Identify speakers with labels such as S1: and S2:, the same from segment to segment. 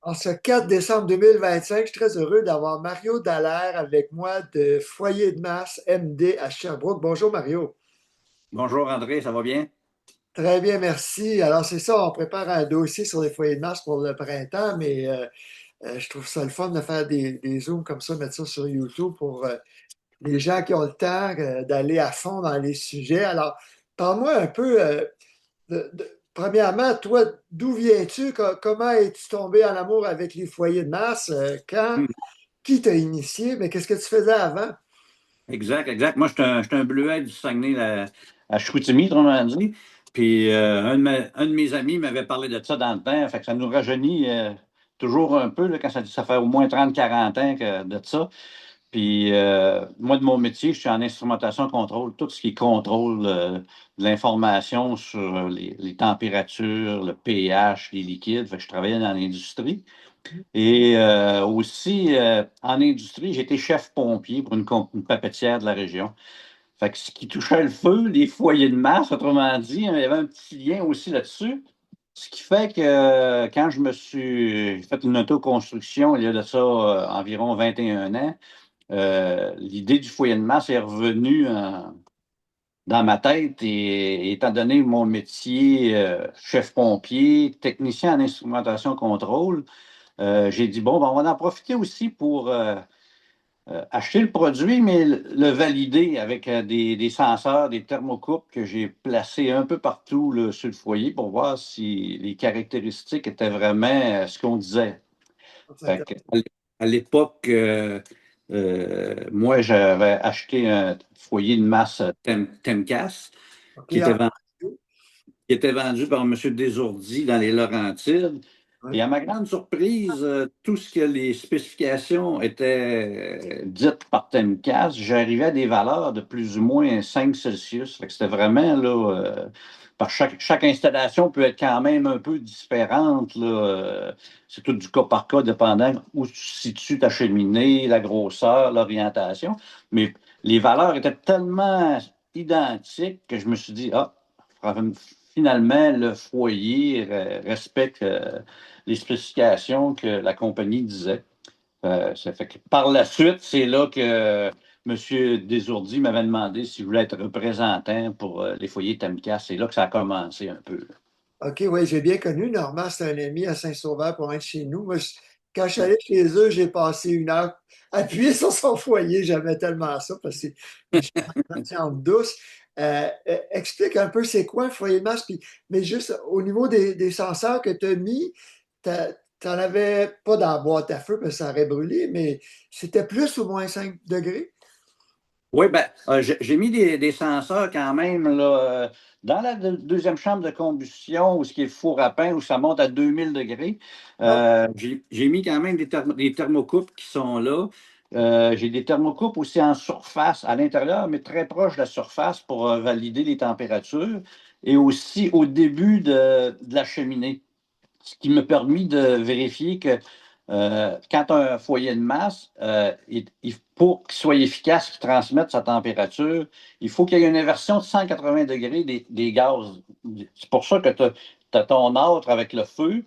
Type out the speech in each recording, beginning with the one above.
S1: En ce 4 décembre 2025, je suis très heureux d'avoir Mario Dallaire avec moi de Foyer de masse MD à Sherbrooke. Bonjour Mario.
S2: Bonjour André, ça va bien?
S1: Très bien, merci. Alors c'est ça, on prépare un dossier sur les foyers de masse pour le printemps, mais je trouve ça le fun de faire des zooms comme ça, mettre ça sur YouTube pour les gens qui ont le temps d'aller à fond dans les sujets. Alors, parle-moi un peu, premièrement, toi, d'où viens-tu? Comment es-tu tombé en amour avec les foyers de masse? Quand?
S2: Hmm.
S1: Qui t'a initié? Mais qu'est-ce que tu faisais avant?
S2: Exact, exact. Moi, je suis un bleuet du Saguenay à Chicoutimi, autrement dit. Puis un de mes amis m'avait parlé de ça dans le temps. Fait que ça nous rajeunit toujours un peu là, quand ça fait au moins 30 40 ans de ça. Puis moi, de mon métier, je suis en instrumentation contrôle, tout ce qui est contrôle de l'information sur les températures, le pH, les liquides. Fait que je travaillais dans l'industrie. Et aussi, en industrie, j'étais chef pompier pour une papetière de la région. Fait que ce qui touchait le feu, les foyers de masse, autrement dit, hein, il y avait un petit lien aussi là-dessus. Ce qui fait que quand je me suis fait une autoconstruction, il y a de ça environ 21 ans, l'idée du foyer de masse est revenue dans ma tête et étant donné mon métier, chef pompier, technicien en instrumentation contrôle, j'ai dit, bon, ben, on va en profiter aussi pour acheter le produit, mais le valider avec des senseurs, des thermocoupes que j'ai placés un peu partout là, sur le foyer pour voir si les caractéristiques étaient vraiment ce qu'on disait. Fait que, à l'époque, moi, j'avais acheté un foyer de masse Temcas
S1: OK,
S2: qui était vendu par M. Desourdis dans les Laurentides. Et
S1: ouais.
S2: à ma grande surprise, tout ce que les spécifications étaient dites par Temcas, j'arrivais à des valeurs de plus ou moins 5 Celsius. Fait que c'était vraiment là, par chaque installation peut être quand même un peu différente. Là, c'est tout du cas par cas, dépendant où tu situes ta cheminée, la grosseur, l'orientation. Mais les valeurs étaient tellement identiques que je me suis dit, ah, finalement, le foyer respecte les spécifications que la compagnie disait. Ça fait que par la suite, c'est là que M. Desourdis m'avait demandé si je voulais être représentant pour les foyers Tamika. C'est là que ça a commencé un peu.
S1: OK, oui, j'ai bien connu. Normand, c'est un ami à Saint-Sauveur, pour être chez nous. Moi, quand je suis allé chez eux, j'ai passé une heure appuyé sur son foyer. J'aimais tellement ça parce que c'est une chambre douce. Explique un peu c'est quoi un foyer de masse. Mais juste au niveau des senseurs que tu as mis, tu n'en avais pas dans la boîte à feu parce que ça aurait brûlé, mais c'était plus ou moins 5 degrés.
S2: Oui, ben, j'ai mis des senseurs quand même là, dans la deuxième chambre de combustion, où ce qui est le four à pain, où ça monte à 2000 degrés.
S1: Ah,
S2: J'ai mis quand même des thermocoupes qui sont là. J'ai des thermocoupes aussi en surface, à l'intérieur, mais très proche de la surface pour valider les températures. Et aussi au début de la cheminée, ce qui m'a permis de vérifier que quand un foyer de masse, pour qu'il soit efficace, qu'il transmette sa température, il faut qu'il y ait une inversion de 180 degrés des gaz. C'est pour ça que tu as ton âtre avec le feu.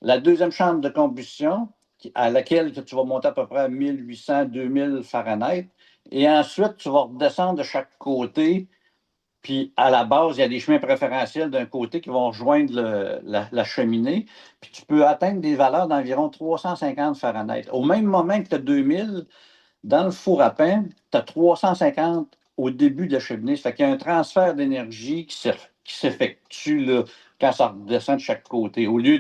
S2: La deuxième chambre de combustion, à laquelle tu vas monter à peu près à 1800, 2000 Fahrenheit. Et ensuite, tu vas redescendre de chaque côté puis à la base, il y a des chemins préférentiels d'un côté qui vont rejoindre la cheminée. Puis tu peux atteindre des valeurs d'environ 350 Fahrenheit. Au même moment que tu as 2000, dans le four à pain, tu as 350 au début de la cheminée. Ça fait qu'il y a un transfert d'énergie qui s'effectue là, quand ça redescend de chaque côté. Au lieu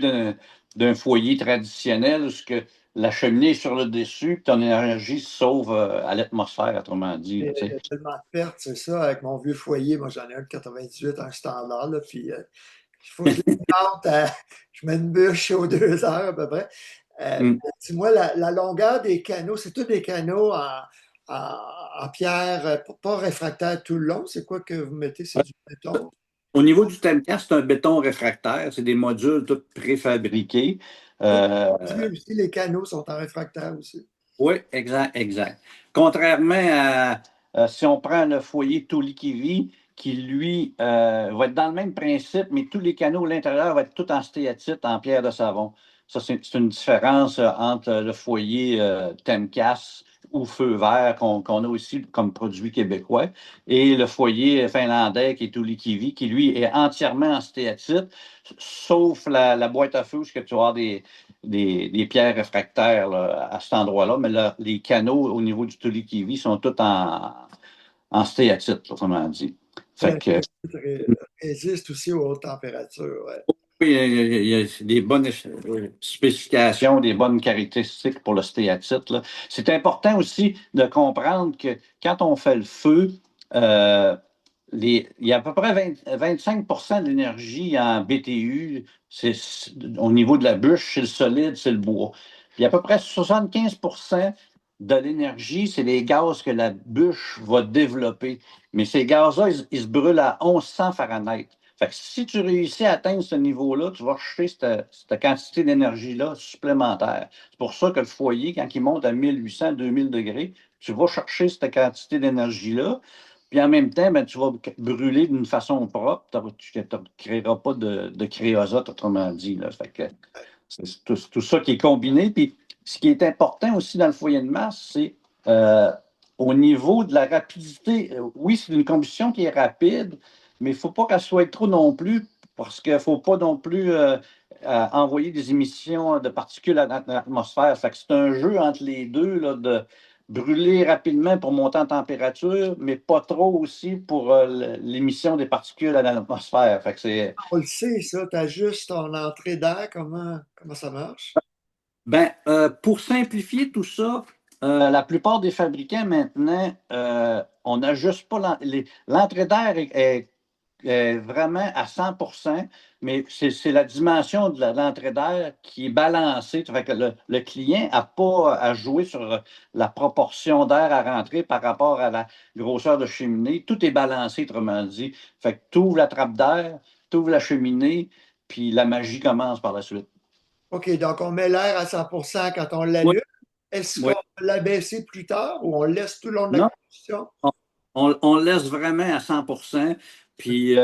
S2: d'un foyer traditionnel où ce que la cheminée est sur le dessus, puis ton énergie se sauve à l'atmosphère, autrement dit.
S1: il
S2: Là, tu
S1: y
S2: sais.
S1: a tellement de pertes, c'est ça, avec mon vieux foyer. Moi, j'en ai un de 98, un standard, là, puis il faut que je l'alimente. Je mets une bûche aux 2 heures à peu près.
S2: Hum.
S1: Dis-moi, la longueur des canaux, c'est tous des canaux en pierre, pas réfractaire tout le long. C'est quoi que vous mettez? C'est du béton?
S2: Au niveau du Temca, c'est un béton réfractaire, c'est des modules tout préfabriqués.
S1: Les
S2: Euh,
S1: conduits aussi, les canaux sont en réfractaire aussi.
S2: oui, exact, exact. Contrairement à si on prend le foyer Tolikivi, qui lui va être dans le même principe, mais tous les canaux à l'intérieur vont être tout en stéatite, en pierre de savon. Ça, c'est une différence entre le foyer Temcas ou feu vert qu'on a aussi comme produit québécois et le foyer finlandais qui est Tuulikivi, qui lui est entièrement en stéatite, sauf la boîte à feu où tu vas avoir des pierres réfractaires là, à cet endroit-là. Mais là, les canaux au niveau du Tuulikivi sont tous en stéatite, autrement dit.
S1: Et
S2: Fait
S1: la
S2: que
S1: résiste aussi aux hautes températures. Ouais.
S2: oui, il y a des bonnes spécifications, des bonnes caractéristiques pour le stéatite, là. C'est important aussi de comprendre que quand on fait le feu, euh, il y a à peu près 25 de l'énergie en BTU, au niveau de la bûche, c'est le solide, c'est le bois. Puis à peu près 75 de l'énergie, c'est les gaz que la bûche va développer. Mais ces gaz-là, ils se brûlent à 1100 Fahrenheit. Fait que si tu réussis à atteindre ce niveau-là, tu vas chercher cette quantité d'énergie-là supplémentaire. C'est pour ça que le foyer, quand il monte à 1800, 2000 degrés, tu vas chercher cette quantité d'énergie-là. Puis en même temps, ben, tu vas brûler d'une façon propre. Tu ne créeras pas de créosote, autrement dit, là. Fait que c'est tout ça qui est combiné. Puis ce qui est important aussi dans le foyer de masse, c'est euh, au niveau de la rapidité. Oui, c'est une combustion qui est rapide, mais il ne faut pas qu'elle soit trop non plus, parce qu'il ne faut pas non plus envoyer des émissions de particules à l'atmosphère. Fait que c'est un jeu entre les deux là, de brûler rapidement pour monter en température, mais pas trop aussi pour l'émission des particules à l'atmosphère. Fait que c'est
S1: On le sait, ça, tu ajustes ton entrée d'air, comment ça marche?
S2: Ben, pour simplifier tout ça, la plupart des fabricants maintenant, on n'ajuste pas l'entrée d'air est vraiment à 100%, mais c'est la dimension de l'entrée d'air qui est balancée. Ça fait que le client n'a pas à jouer sur la proportion d'air à rentrer par rapport à la grosseur de cheminée. Tout est balancé, autrement dit. Fait que tu ouvres la trappe d'air, tu ouvres la cheminée, puis la magie commence par la suite.
S1: OK, donc on met l'air à 100% quand on
S2: Oui,
S1: l'allume. Est-ce qu'on
S2: oui.
S1: va l'abaisser plus tard ou on le laisse tout le long de la
S2: Non,
S1: combustion?
S2: on le laisse vraiment à 100%. Puis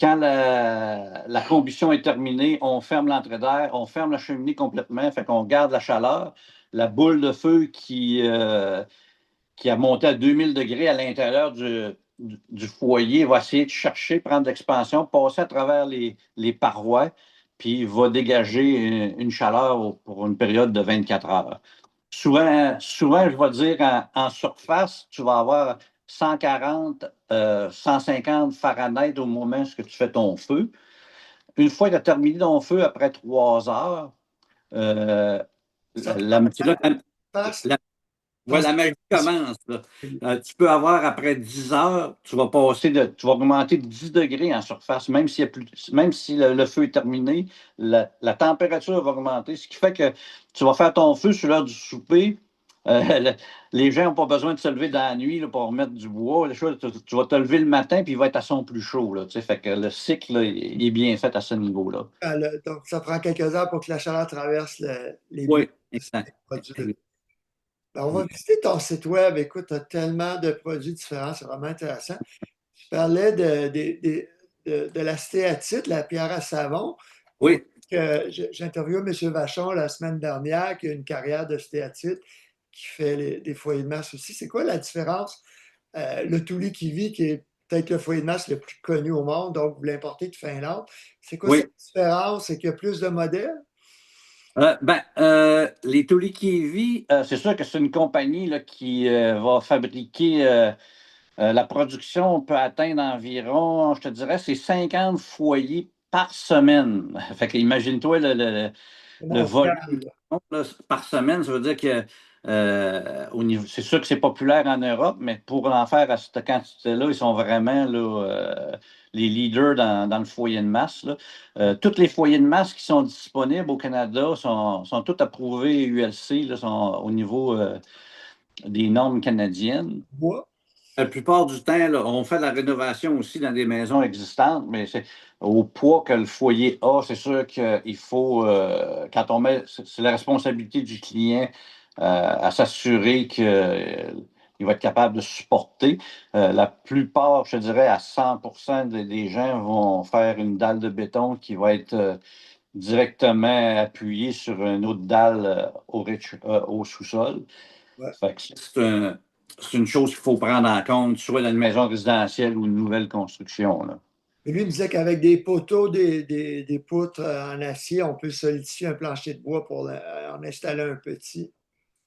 S2: quand la combustion est terminée, on ferme l'entrée d'air, on ferme la cheminée complètement, fait qu'on garde la chaleur. La boule de feu qui a monté à 2000 degrés à l'intérieur du foyer va essayer de chercher, prendre de l'expansion, passer à travers les parois, puis va dégager une chaleur pour une période de 24 heures. Souvent, je vais dire, en surface, tu vas avoir 140, 150 Fahrenheit au moment où tu fais ton feu. Une fois que tu as terminé ton feu, après 3 heures, euh,
S1: Ça
S2: la, la,
S1: passe
S2: la-
S1: ton
S2: ouais, la magie commence, là. Tu peux avoir après 10 heures, tu vas augmenter de 10 degrés en surface, même si le feu est terminé, la température va augmenter, ce qui fait que tu vas faire ton feu sur l'heure du souper. Euh, le- les gens n'ont pas besoin de se lever dans la nuit là, pour remettre du bois. Tu vas te lever le matin puis il va être à son plus chaud. Là, tu sais. Fait que le cycle, là, il est bien fait à ce niveau-là.
S1: Donc, ça prend quelques heures pour que la chaleur traverse les bulles
S2: Oui, exact.
S1: des produits. Ben, on va visiter ton site web. Écoute, tu as tellement de produits différents, c'est vraiment intéressant. Tu parlais de la stéatite, la pierre à savon.
S2: Oui,
S1: J'ai interviewé M. Vachon la semaine dernière, qui a une carrière de stéatite, qui fait des foyers de masse aussi. C'est quoi la différence? Le Tuli Kivi, qui est peut-être le foyer de masse le plus connu au monde, donc vous l'importez de Finlande. C'est quoi cette
S2: oui.
S1: différence? C'est qu'il y a plus de modèles?
S2: Les Toledo-Kiwi, c'est sûr que c'est une compagnie là, qui va fabriquer la production peut atteindre environ, je te dirais, c'est 50 foyers par semaine. Fait que imagine-toi le volume
S1: Mondial.
S2: là, par semaine, ça veut dire que c'est sûr que c'est populaire en Europe, mais pour en faire à cette quantité-là, ils sont vraiment là, les leaders dans le foyer de masse, là. Tous les foyers de masse qui sont disponibles au Canada sont tous approuvés ULC, là, sont au niveau des normes canadiennes.
S1: Bois.
S2: La plupart du temps, là, on fait de la rénovation aussi dans des maisons existantes, mais c'est au poids que le foyer a, c'est sûr qu'il faut, quand on met, c'est la responsabilité du client à s'assurer qu'il va être capable de supporter. La plupart, je dirais, à 100% des gens vont faire une dalle de béton directement appuyé sur une autre dalle au sous-sol.
S1: Ouais.
S2: Fait que c'est une chose qu'il faut prendre en compte, soit dans une maison résidentielle ou une nouvelle construction, là.
S1: Et lui il me disait qu'avec des poteaux, des poutres en acier, on peut solidifier un plancher de bois pour en installer un petit.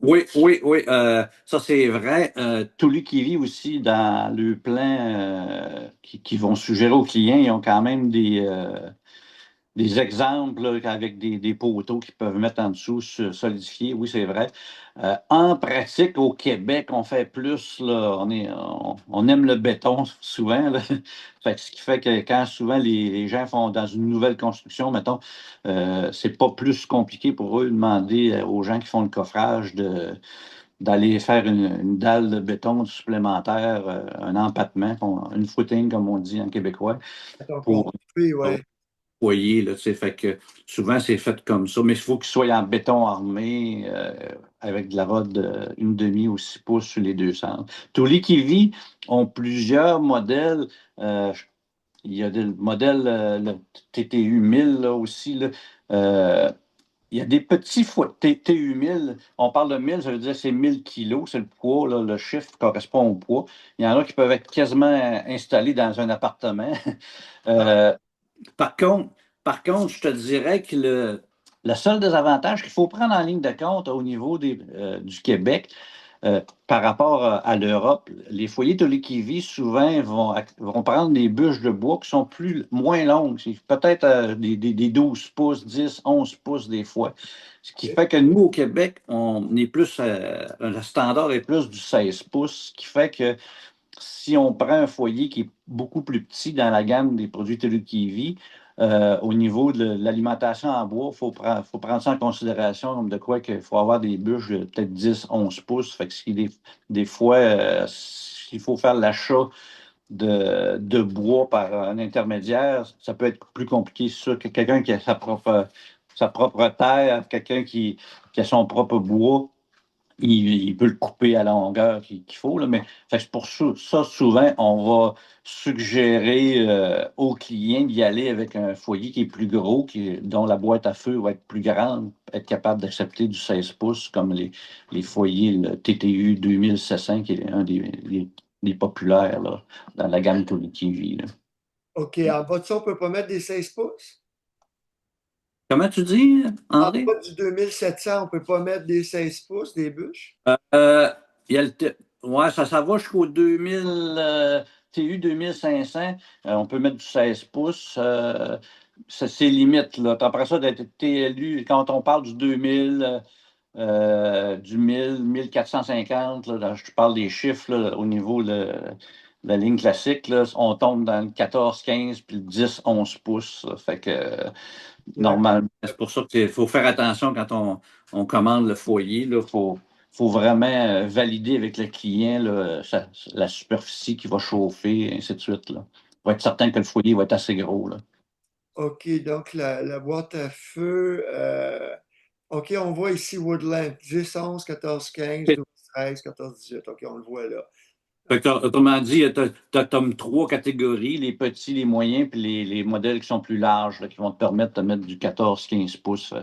S2: Oui, oui, oui, ça c'est vrai. Tous qui vit aussi dans le plan qui vont suggérer aux clients, ils ont quand même des exemples là, avec des poteaux qu'ils peuvent mettre en dessous, solidifier. Oui, c'est vrai. En pratique, au Québec, on fait plus, là, on aime le béton souvent, là. Fait que ce qui fait que quand souvent les gens font dans une nouvelle construction, mettons, c'est pas plus compliqué pour eux de demander aux gens qui font le coffrage d'aller faire une dalle de béton supplémentaire, un empattement, une footing, comme on dit en québécois,
S1: Mettons
S2: pour
S1: construit, ouais.
S2: foyer, là, tu sais, fait que souvent c'est fait comme ça, mais il faut qu'il soit en béton armé avec de la rode une demi ou 6 pouces sur les deux centres. Tous les Kiwi ont plusieurs modèles. Il y a des modèles, le TTU 1000 là, aussi. Là. Euh, il y a des petits TTU 1000. On parle de 1000, ça veut dire c'est 1000 kilos, c'est le poids, là, le chiffre correspond au poids. Il y en a qui peuvent être quasiment installés dans un appartement.
S1: Ah,
S2: Euh, par contre, je te dirais que le seul désavantage qu'il faut prendre en ligne de compte au niveau du Québec, par rapport à l'Europe, les foyers Toledo-Kivi, souvent, vont prendre des bûches de bois qui sont moins longues. C'est peut-être des 12 pouces, 10, 11 pouces des fois. Ce qui
S1: ok.
S2: fait que nous, au Québec, on est plus, le standard est plus du 16 pouces, ce qui fait que si on prend un foyer qui est beaucoup plus petit dans la gamme des produits Télékivi, au niveau de l'alimentation en bois, faut prendre ça en considération, comme de quoi qu'il faut avoir des bûches de peut-être 10, 11 pouces. Fait que si des fois, s'il faut faire l'achat de bois par un intermédiaire, ça peut être plus compliqué, c'est sûr, que quelqu'un qui a sa propre terre, quelqu'un qui a son propre bois il peut le couper à la longueur qu'il faut, là, mais fait que c'est pour ça, souvent, on va suggérer aux clients d'y aller avec un foyer qui est plus gros, dont la boîte à feu va être plus grande, être capable d'accepter du 16 pouces, comme les foyers le TTU 2700, qui est un des populaires là, dans la gamme Toledo-Kiwi, là.
S1: OK, en bas de ça, on ne peut pas mettre des 16 pouces?
S2: Comment tu dis,
S1: En
S2: André?
S1: bas du 2700, on ne peut pas mettre des 16 pouces, des bûches?
S2: Euh, il y a ouais, ça va jusqu'au 2000, TU 2500. On peut mettre du 16 pouces. C'est limite, là. Après ça, d'être TLU, quand on parle du 2000, du 1000, 1450, là, je te parle des chiffres là, au niveau de la ligne classique, là, on tombe dans le 14, 15 puis le 10, 11 pouces, là. Fait que
S1: Ouais.
S2: normalement, c'est pour ça qu'il faut faire attention quand on commande le foyer. Il faut vraiment valider avec le client là, la superficie qui va chauffer, et ainsi de suite, là. Pour être certain que le foyer va être assez gros, là.
S1: OK, donc la boîte à feu, OK, on voit ici Woodland, 10, 11, 14, 15, 12, 13, 14, 18. OK, on le voit là.
S2: Fait que autrement dit, tu as comme trois catégories, les petits, les moyens, puis les modèles qui sont plus larges, là, qui vont te permettre de mettre du 14-15 pouces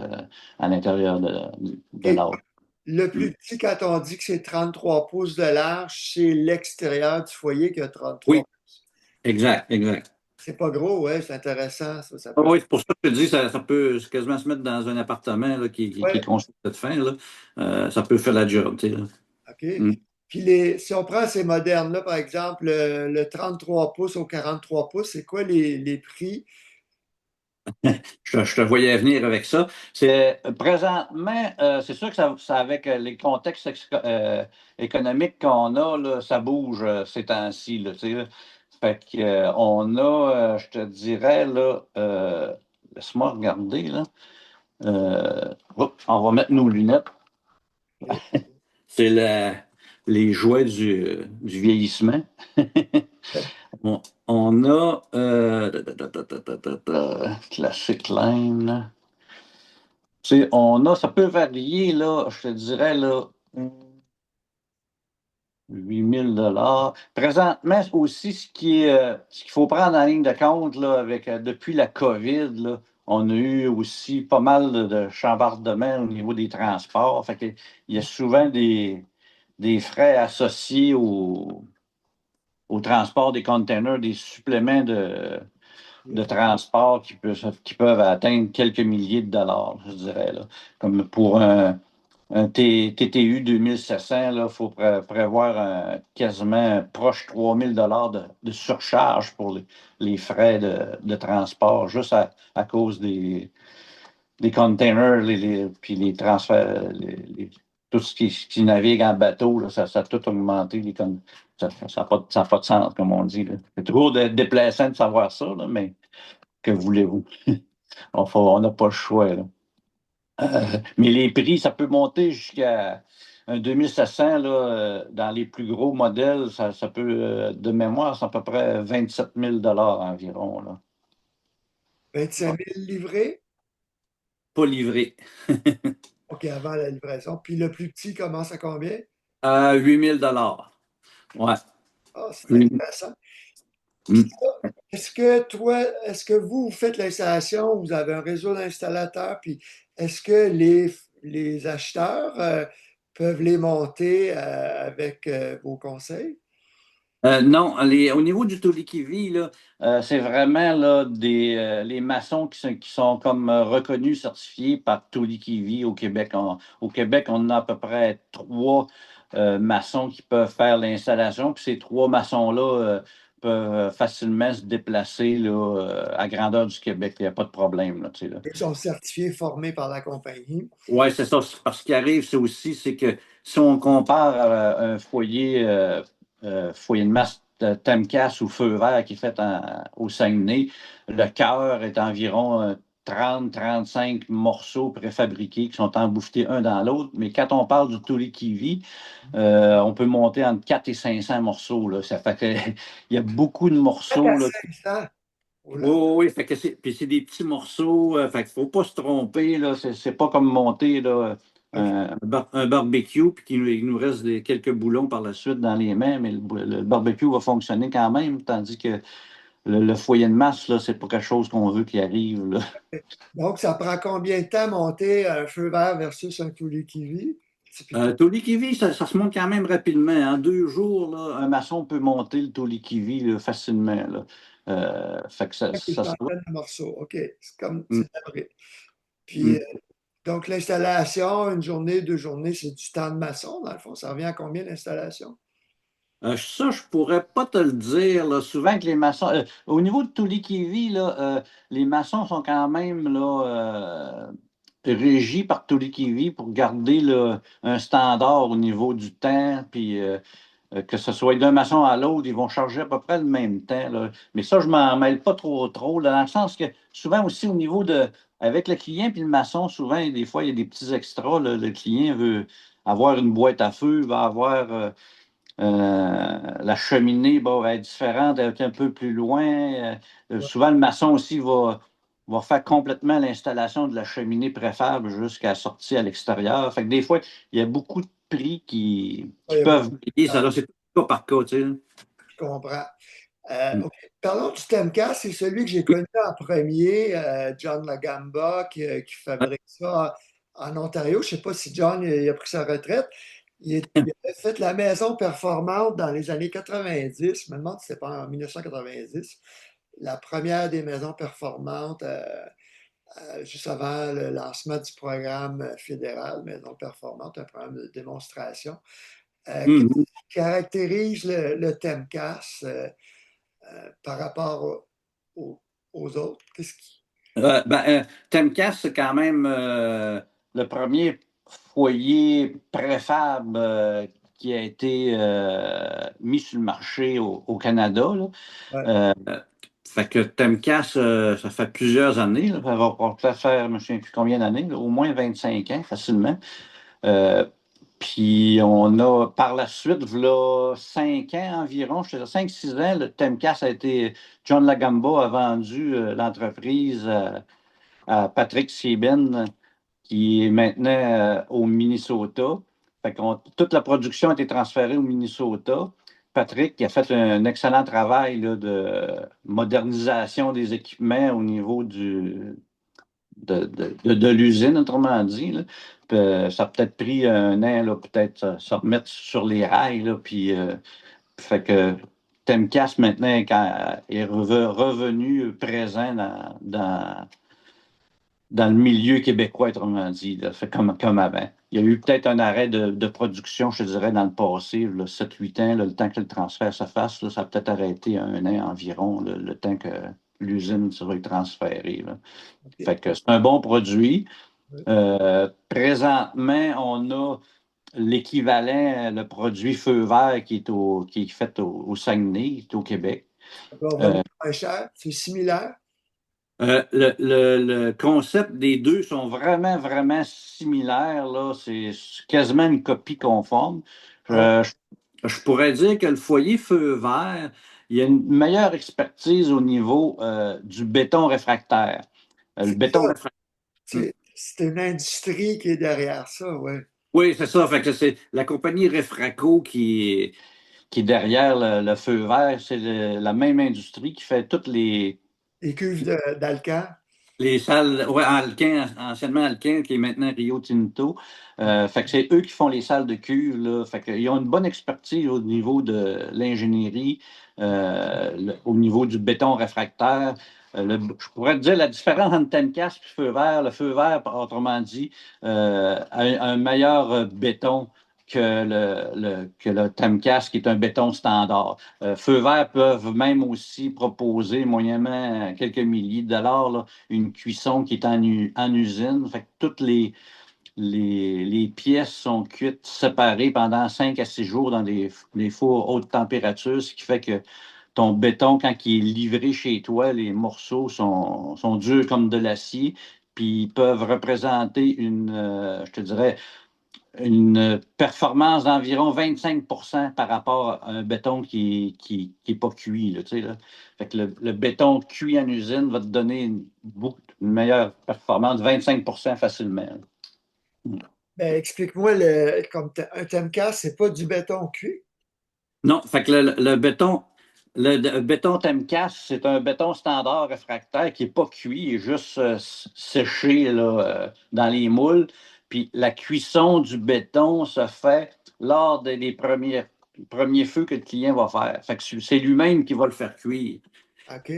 S2: à l'intérieur de
S1: OK,
S2: l'arbre.
S1: le
S2: Mm.
S1: plus petit, quand on dit que c'est 33 pouces de large, c'est l'extérieur du foyer qui a 33
S2: Oui,
S1: pouces.
S2: exact, exact.
S1: C'est pas gros, ouais, c'est intéressant, ça
S2: Ah
S1: peut.
S2: oui, c'est pour ça que je te dis, ça peut quasiment se mettre dans un appartement là, qui est
S1: Ouais,
S2: construit de cette fin, là. Ça peut faire la job, tu sais, là.
S1: OK.
S2: Mm.
S1: Puis si on prend ces modernes-là, par exemple, le 33 pouces au 43 pouces, c'est quoi les prix?
S2: Je te voyais venir avec ça. Présentement, c'est sûr que avec les contextes économiques qu'on a, là, ça bouge ces temps-ci, là, tu sais, là. Fait que, on a, je te dirais, là, laisse-moi regarder, là. On va mettre nos lunettes.
S1: OK.
S2: C'est les jouets du vieillissement. On a Classic Line. Tu sais, ça peut varier, là, je te dirais, là, 8 000 $. Présentement, aussi, ce qu'il faut prendre en ligne de compte, là, depuis la COVID, là, On a eu aussi pas mal de chambardements au niveau des transports. Fait que, il y a souvent des frais associés au transport des containers, des suppléments de transport qui peuvent atteindre quelques milliers de dollars, je dirais. Là. Comme pour un TTU 2700, il faut prévoir quasiment proche 3000 dollars de surcharge pour les frais de transport, juste à cause des containers, puis les transferts, tout ce qui navigue en bateau, là, ça a tout augmenté. Ça n'a pas de sens, comme on dit. Là. C'est toujours déplaçant de savoir ça, là, mais que voulez-vous? On n'a pas le choix. Là. Mais les prix, ça peut monter jusqu'à un 2700 là, dans les plus gros modèles, ça peut, de mémoire, c'est à peu près 27 000 environ. Là.
S1: 25 000 livrés?
S2: Pas livré.
S1: OK, avant la livraison. Puis le plus petit commence à combien?
S2: 8 000 Ouais.
S1: Ah, c'est
S2: Oui.
S1: intéressant. Puis
S2: Mm.
S1: ça, est-ce que vous faites l'installation, vous avez un réseau d'installateurs, puis est-ce que les acheteurs peuvent les monter avec vos conseils?
S2: Non, au niveau du Tolikivi, là, c'est vraiment là, les maçons qui sont comme reconnus, certifiés par Tolikivi au Québec. Au Québec, on a à peu près trois maçons qui peuvent faire l'installation. Puis ces trois maçons-là peuvent facilement se déplacer là, à grandeur du Québec. Il n'y a pas de problème. Là, tu sais, là.
S1: Ils sont certifiés, formés par la compagnie.
S2: Oui, c'est ça. Parce qu'il arrive, c'est que si on compare un foyer de masse de Temcas ou feu vert qui est fait au Saguenay, le cœur est environ 30-35 morceaux préfabriqués qui sont embouffés un dans l'autre. Mais quand on parle du Tourikivi, on peut monter entre 4 et 500 morceaux. Là. Ça fait que, il y a beaucoup de
S1: 4
S2: morceaux.
S1: à
S2: Là.
S1: 500. Oh
S2: Oui,
S1: là là.
S2: oui, oui, fait que puis c'est des petits morceaux, fait qu'il faut pas se tromper, là, c'est pas comme monter là,
S1: OK.
S2: un barbecue, puis qu'il nous reste quelques boulons par la suite dans les mains, mais le barbecue va fonctionner quand même, tandis que le foyer de masse, là, c'est pas quelque chose qu'on veut qu'il arrive, là.
S1: Donc, ça prend combien de temps monter un feu vert versus un poulet kiwi, typiquement?
S2: Tolikivi, ça se monte quand même rapidement. En 2 jours, là, un maçon peut monter le Tolikivi là, facilement. Là. Fait que
S1: Des
S2: ça se va.
S1: centaines de morceaux. OK. C'est comme,
S2: Mm,
S1: c'est abré. Puis,
S2: mm.
S1: donc, l'installation, une journée, 2 journées, c'est du temps de maçon, dans le fond. Ça revient à combien l'installation?
S2: Ça, je pourrais pas te le dire. Là. Souvent que les maçons. Au niveau de Tulikivi, là, les maçons sont quand même là, régis par Tulikivi pour garder là, un standard au niveau du temps. Puis que ce soit d'un maçon à l'autre, ils vont charger à peu près le même temps. Là. Mais ça, je m'en mêle pas trop, là, dans le sens que souvent aussi au niveau de. Avec le client puis le maçon, souvent, des fois, il y a des petits extras. Là. Le client veut avoir une boîte à feu, va avoir. La cheminée va être différente, elle va être un peu plus loin.
S1: Ouais,
S2: Souvent, le maçon aussi va faire complètement l'installation de la cheminée préfab jusqu'à la sortie à l'extérieur. Fait que des fois, il y a beaucoup de prix
S1: il
S2: qui
S1: y a beaucoup
S2: peuvent varier.
S1: de
S2: Ça, là, c'est cas par cas, tu sais.
S1: Je comprends.
S2: Mm.
S1: OK. Parlons du Temca, c'est celui que j'ai connu en premier, John Lagamba, qui fabrique ça en Ontario. Je ne sais pas si John il a pris sa retraite. Il a fait la maison performante dans les années 90. Je me demande si c'était pas en 1990. La première des maisons performantes, juste avant le lancement du programme fédéral Maison performante, un programme de démonstration. Qu'est-ce
S2: Mhm.
S1: qui caractérise le TEMCAS par rapport aux autres?
S2: Temcast, c'est quand même le premier foyer préfab qui a été mis sur le marché au Canada. Là.
S1: Ouais,
S2: Euh, Fait que Temcast, ça fait plusieurs années. Là. Ça va peut-être faire, je ne sais plus combien d'années, là, au moins 25 ans facilement. Euh, Puis on a par la suite, là, 5 ans environ, je te dirais 5-6 ans, le Temcast a été. John Lagamba a vendu l'entreprise à Patrick Sieben, qui est maintenant au Minnesota. Fait toute la production a été transférée au Minnesota. Patrick qui a fait un excellent travail là, de modernisation des équipements au niveau de l'usine, autrement dit. Là. Puis, ça a peut-être pris un an, là, peut-être se remettre sur les rails. Là, puis, fait que Temcast maintenant est revenu présent dans le milieu québécois, autrement dit, là, fait comme avant. Il y a eu peut-être un arrêt de production, je te dirais, dans le passé, 7-8 ans, là, le temps que le transfert se fasse, là, ça a peut-être arrêté un an environ, le temps que l'usine sera transférée. Là.
S1: OK.
S2: Fait que c'est un bon produit.
S1: Ouais.
S2: Présentement, on a l'équivalent, le produit feu vert qui est fait au Saguenay, qui est au Québec.
S1: Ça va revenir
S2: Euh,
S1: moins cher. C'est similaire.
S2: le concept des deux sont vraiment, vraiment similaires, là. C'est quasiment une copie conforme.
S1: Ah ouais.
S2: Je pourrais dire que le foyer feu vert, il y a une meilleure expertise au niveau du béton réfractaire. Le
S1: C'est
S2: béton
S1: ça.
S2: réfractaire.
S1: C'est une industrie qui est derrière ça, ouais.
S2: Oui, c'est ça. Fait que c'est la compagnie Refraco qui est derrière le feu vert. C'est la même industrie qui fait toutes
S1: Les cuves d'Alcan.
S2: les salles, ouais, Alcan, anciennement Alcan, qui est maintenant Rio Tinto. Fait que c'est eux qui font les salles de cuve, là. Fait qu'ils ont une bonne expertise au niveau de l'ingénierie, au niveau du béton réfractaire. Je pourrais te dire la différence entre Temcast et feu vert. Le feu vert, autrement dit, a un meilleur béton que le Temcast, qui est un béton standard. Feu vert peuvent même aussi proposer, moyennement quelques milliers de dollars, là, une cuisson qui est en usine. Fait que toutes les pièces sont cuites séparées pendant 5 à 6 jours dans des fours haute température, ce qui fait que ton béton, quand il est livré chez toi, les morceaux sont durs comme de l'acier, puis ils peuvent représenter je te dirais, une performance d'environ 25% par rapport à un béton qui est pas cuit. Là, tu sais, là. Fait que le béton cuit en usine va te donner une meilleure performance, 25% facilement.
S1: Ben, explique-moi, un Temca, c'est pas du béton cuit.
S2: Non, fait que le béton Temcas, c'est un béton standard réfractaire qui n'est pas cuit, il est juste séché là, dans les moules. Puis la cuisson du béton se fait lors des premiers feux que le client va faire. Fait que c'est lui-même qui va le faire cuire.
S1: OK.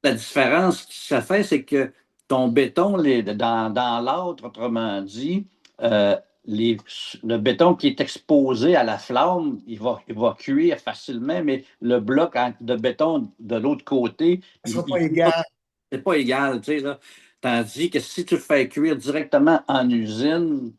S2: La différence qui se fait, c'est que ton béton, dans l'autre, autrement dit, euh, les- le béton qui est exposé à la flamme, il va cuire facilement, mais le bloc de béton de l'autre côté,
S1: Ça sera pas égal.
S2: c'est pas égal, tu sais, là. Tandis que si tu le fais cuire directement en usine,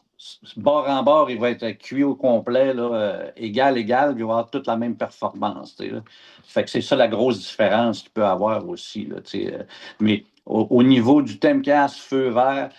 S2: bord en bord, il va être cuit au complet, là, égal, égal, puis il va avoir toute la même performance, tu sais, là. Fait que c'est ça la grosse différence qu'il peut avoir aussi, là, tu sais. Mais au niveau du Temcast feu vert,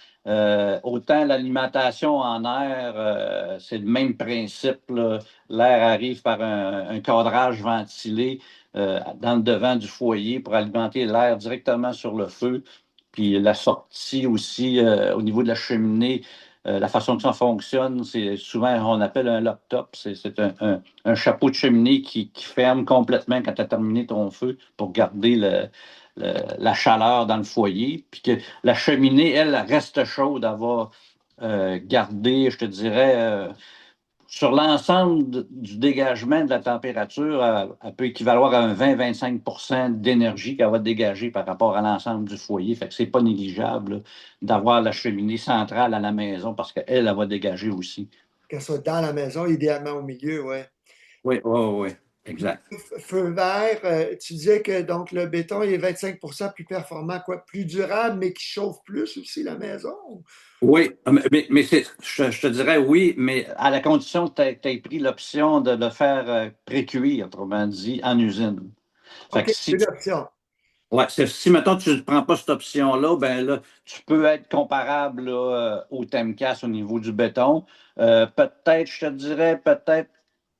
S2: autant l'alimentation en air, c'est le même principe, là. L'air arrive par un cadrage ventilé dans le devant du foyer pour alimenter l'air directement sur le feu. Puis la sortie aussi au niveau de la cheminée, la façon que ça fonctionne, c'est souvent, on appelle un lock-top. C'est un chapeau de cheminée qui ferme complètement quand tu as terminé ton feu pour garder la chaleur dans le foyer. Puis que la cheminée, elle, reste chaude. Elle va garder, je te dirais, sur l'ensemble du dégagement de la température, elle peut équivaloir à un 20-25% d'énergie qu'elle va dégager par rapport à l'ensemble du foyer. Fait que c'est pas négligeable là, d'avoir la cheminée centrale à la maison parce qu'elle, elle va dégager aussi.
S1: Qu'elle soit dans la maison, idéalement au milieu, ouais.
S2: Oui, oui, oui,
S1: Puis,
S2: exact.
S1: feu vert, tu disais que donc le béton il est 25% plus performant, quoi, plus durable, mais qui chauffe plus aussi la maison.
S2: Oui, mais je te dirais oui, mais à la condition que tu aies pris l'option de le faire pré-cuire, autrement dit, en usine. Fait
S1: OK,
S2: que
S1: c'est
S2: si
S1: une option.
S2: Ouais, si maintenant tu ne prends pas cette option-là, ben là, tu peux être comparable là, au Temcast au niveau du béton. Peut-être, je te dirais, peut-être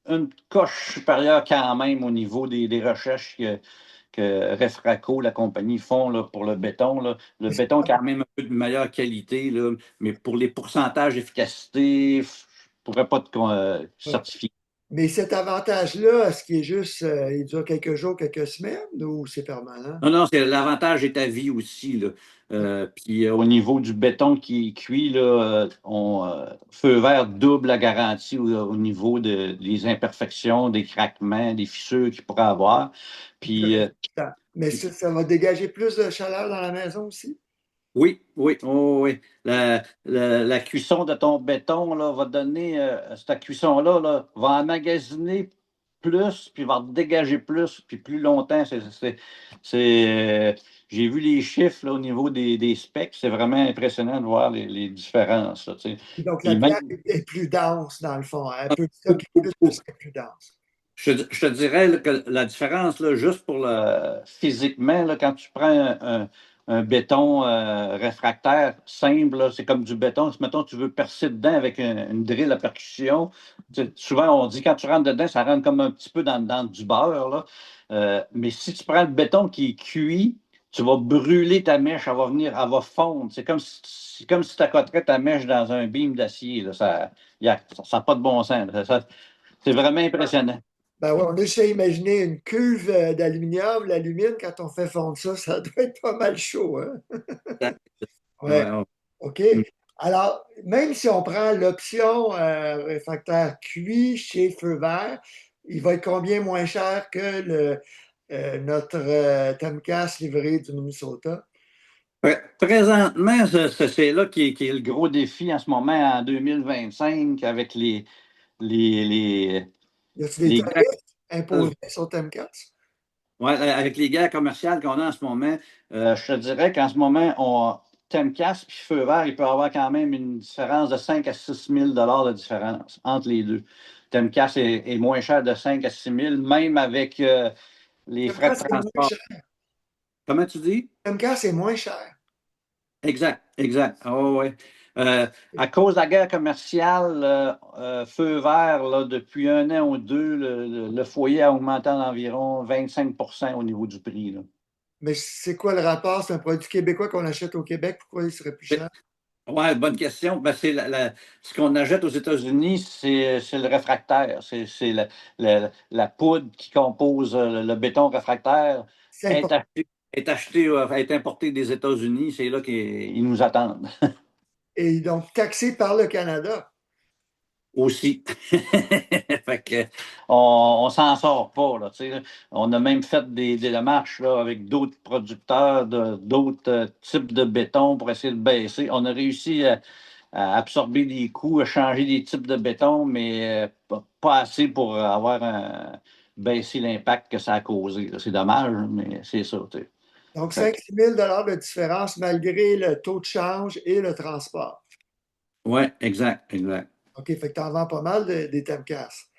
S2: une coche supérieure quand même au niveau des recherches que Refraco, la compagnie, font là, pour le béton. Là. Le béton est quand même un peu de meilleure qualité, là, mais pour les pourcentages d'efficacité, je ne pourrais pas te certifier.
S1: Mais cet avantage-là, est-ce qu'il est juste, il dure quelques jours, quelques semaines ou c'est permanent?
S2: Non, non, l'avantage est à vie aussi, là. Puis au niveau du béton qui est cuit, là, feu vert double la garantie au niveau des imperfections, des craquements, des fissures qu'il pourrait avoir. Puis
S1: Mais ça va dégager plus de chaleur dans la maison aussi?
S2: oui, oui, oh, oui. La cuisson de ton béton là, va donner, cette cuisson-là là, va emmagasiner plus, puis va dégager plus, puis plus longtemps. J'ai vu les chiffres là, au niveau des specs, c'est vraiment impressionnant de voir les différences. Là, tu sais.
S1: Donc, la
S2: Puis même,
S1: pierre est plus dense, dans le fond, hein. Elle peut stocker plus parce qu'elle est plus dense.
S2: je te dirais là, que la différence, là, juste pour physiquement, là, quand tu prends un béton réfractaire simple, là, c'est comme du béton. Si, mettons, tu veux percer dedans avec une drille à percussion, souvent on dit quand tu rentres dedans, ça rentre comme un petit peu dans du beurre. Là. Mais si tu prends le béton qui est cuit, tu vas brûler ta mèche, elle va fondre. C'est comme si tu accoterais ta mèche dans un beam d'acier. Là. Ça n'a pas de bon sens. C'est vraiment impressionnant.
S1: Ben ouais, on essaie d'imaginer une cuve d'aluminium, l'alumine, quand on fait fondre ça, ça doit être pas mal chaud, hein? Ouais,
S2: Ouais,
S1: OK. Alors, même si on prend l'option réfractaire cuit chez Feu Vert, il va être combien moins cher que notre Tomcast livré du Minnesota?
S2: Présentement, c'est là qui est le gros défi en ce moment, en 2025, avec les, les,
S1: Y a-t-il des
S2: les guerres,
S1: tarifs imposés sur Tomcast?
S2: ouais, avec les guerres commerciales qu'on a en ce moment. Je te dirais qu'en ce moment, Temcast puis Feu Vert, il peut y avoir quand même une différence de 5 à 6 000 de différence entre les deux. Temcast est moins cher de 5 à 6 000, même avec les frais de
S1: Tomcast est moins
S2: transport.
S1: cher.
S2: Comment tu dis?
S1: Tomcast est moins cher.
S2: Exact, exact. Oh, ouais. À cause de la guerre commerciale, feu vert, là, depuis un an ou deux, le foyer a augmenté d'environ 25% au niveau du prix. Là.
S1: Mais c'est quoi le rapport? C'est un produit québécois qu'on achète au Québec. Pourquoi il serait plus cher?
S2: Ouais, bonne question. Ben, ce qu'on achète aux États-Unis, c'est le réfractaire. C'est la poudre qui compose le béton réfractaire
S1: C'est important.
S2: est importée des États-Unis. C'est là qu'ils nous attendent.
S1: Et donc, taxé par le Canada.
S2: Aussi. Fait que, on s'en sort pas, là, tu sais. On a même fait des démarches là, avec d'autres producteurs d'autres types de béton pour essayer de baisser. On a réussi à absorber des coûts, à changer des types de béton, mais pas assez pour baisser l'impact que ça a causé. Là. C'est dommage, mais c'est ça. Tu sais.
S1: Donc,
S2: Fait
S1: 5 000 de différence malgré le taux de change et le transport.
S2: ouais, exact, exact.
S1: OK, fait que tu en vends pas mal des Temcast.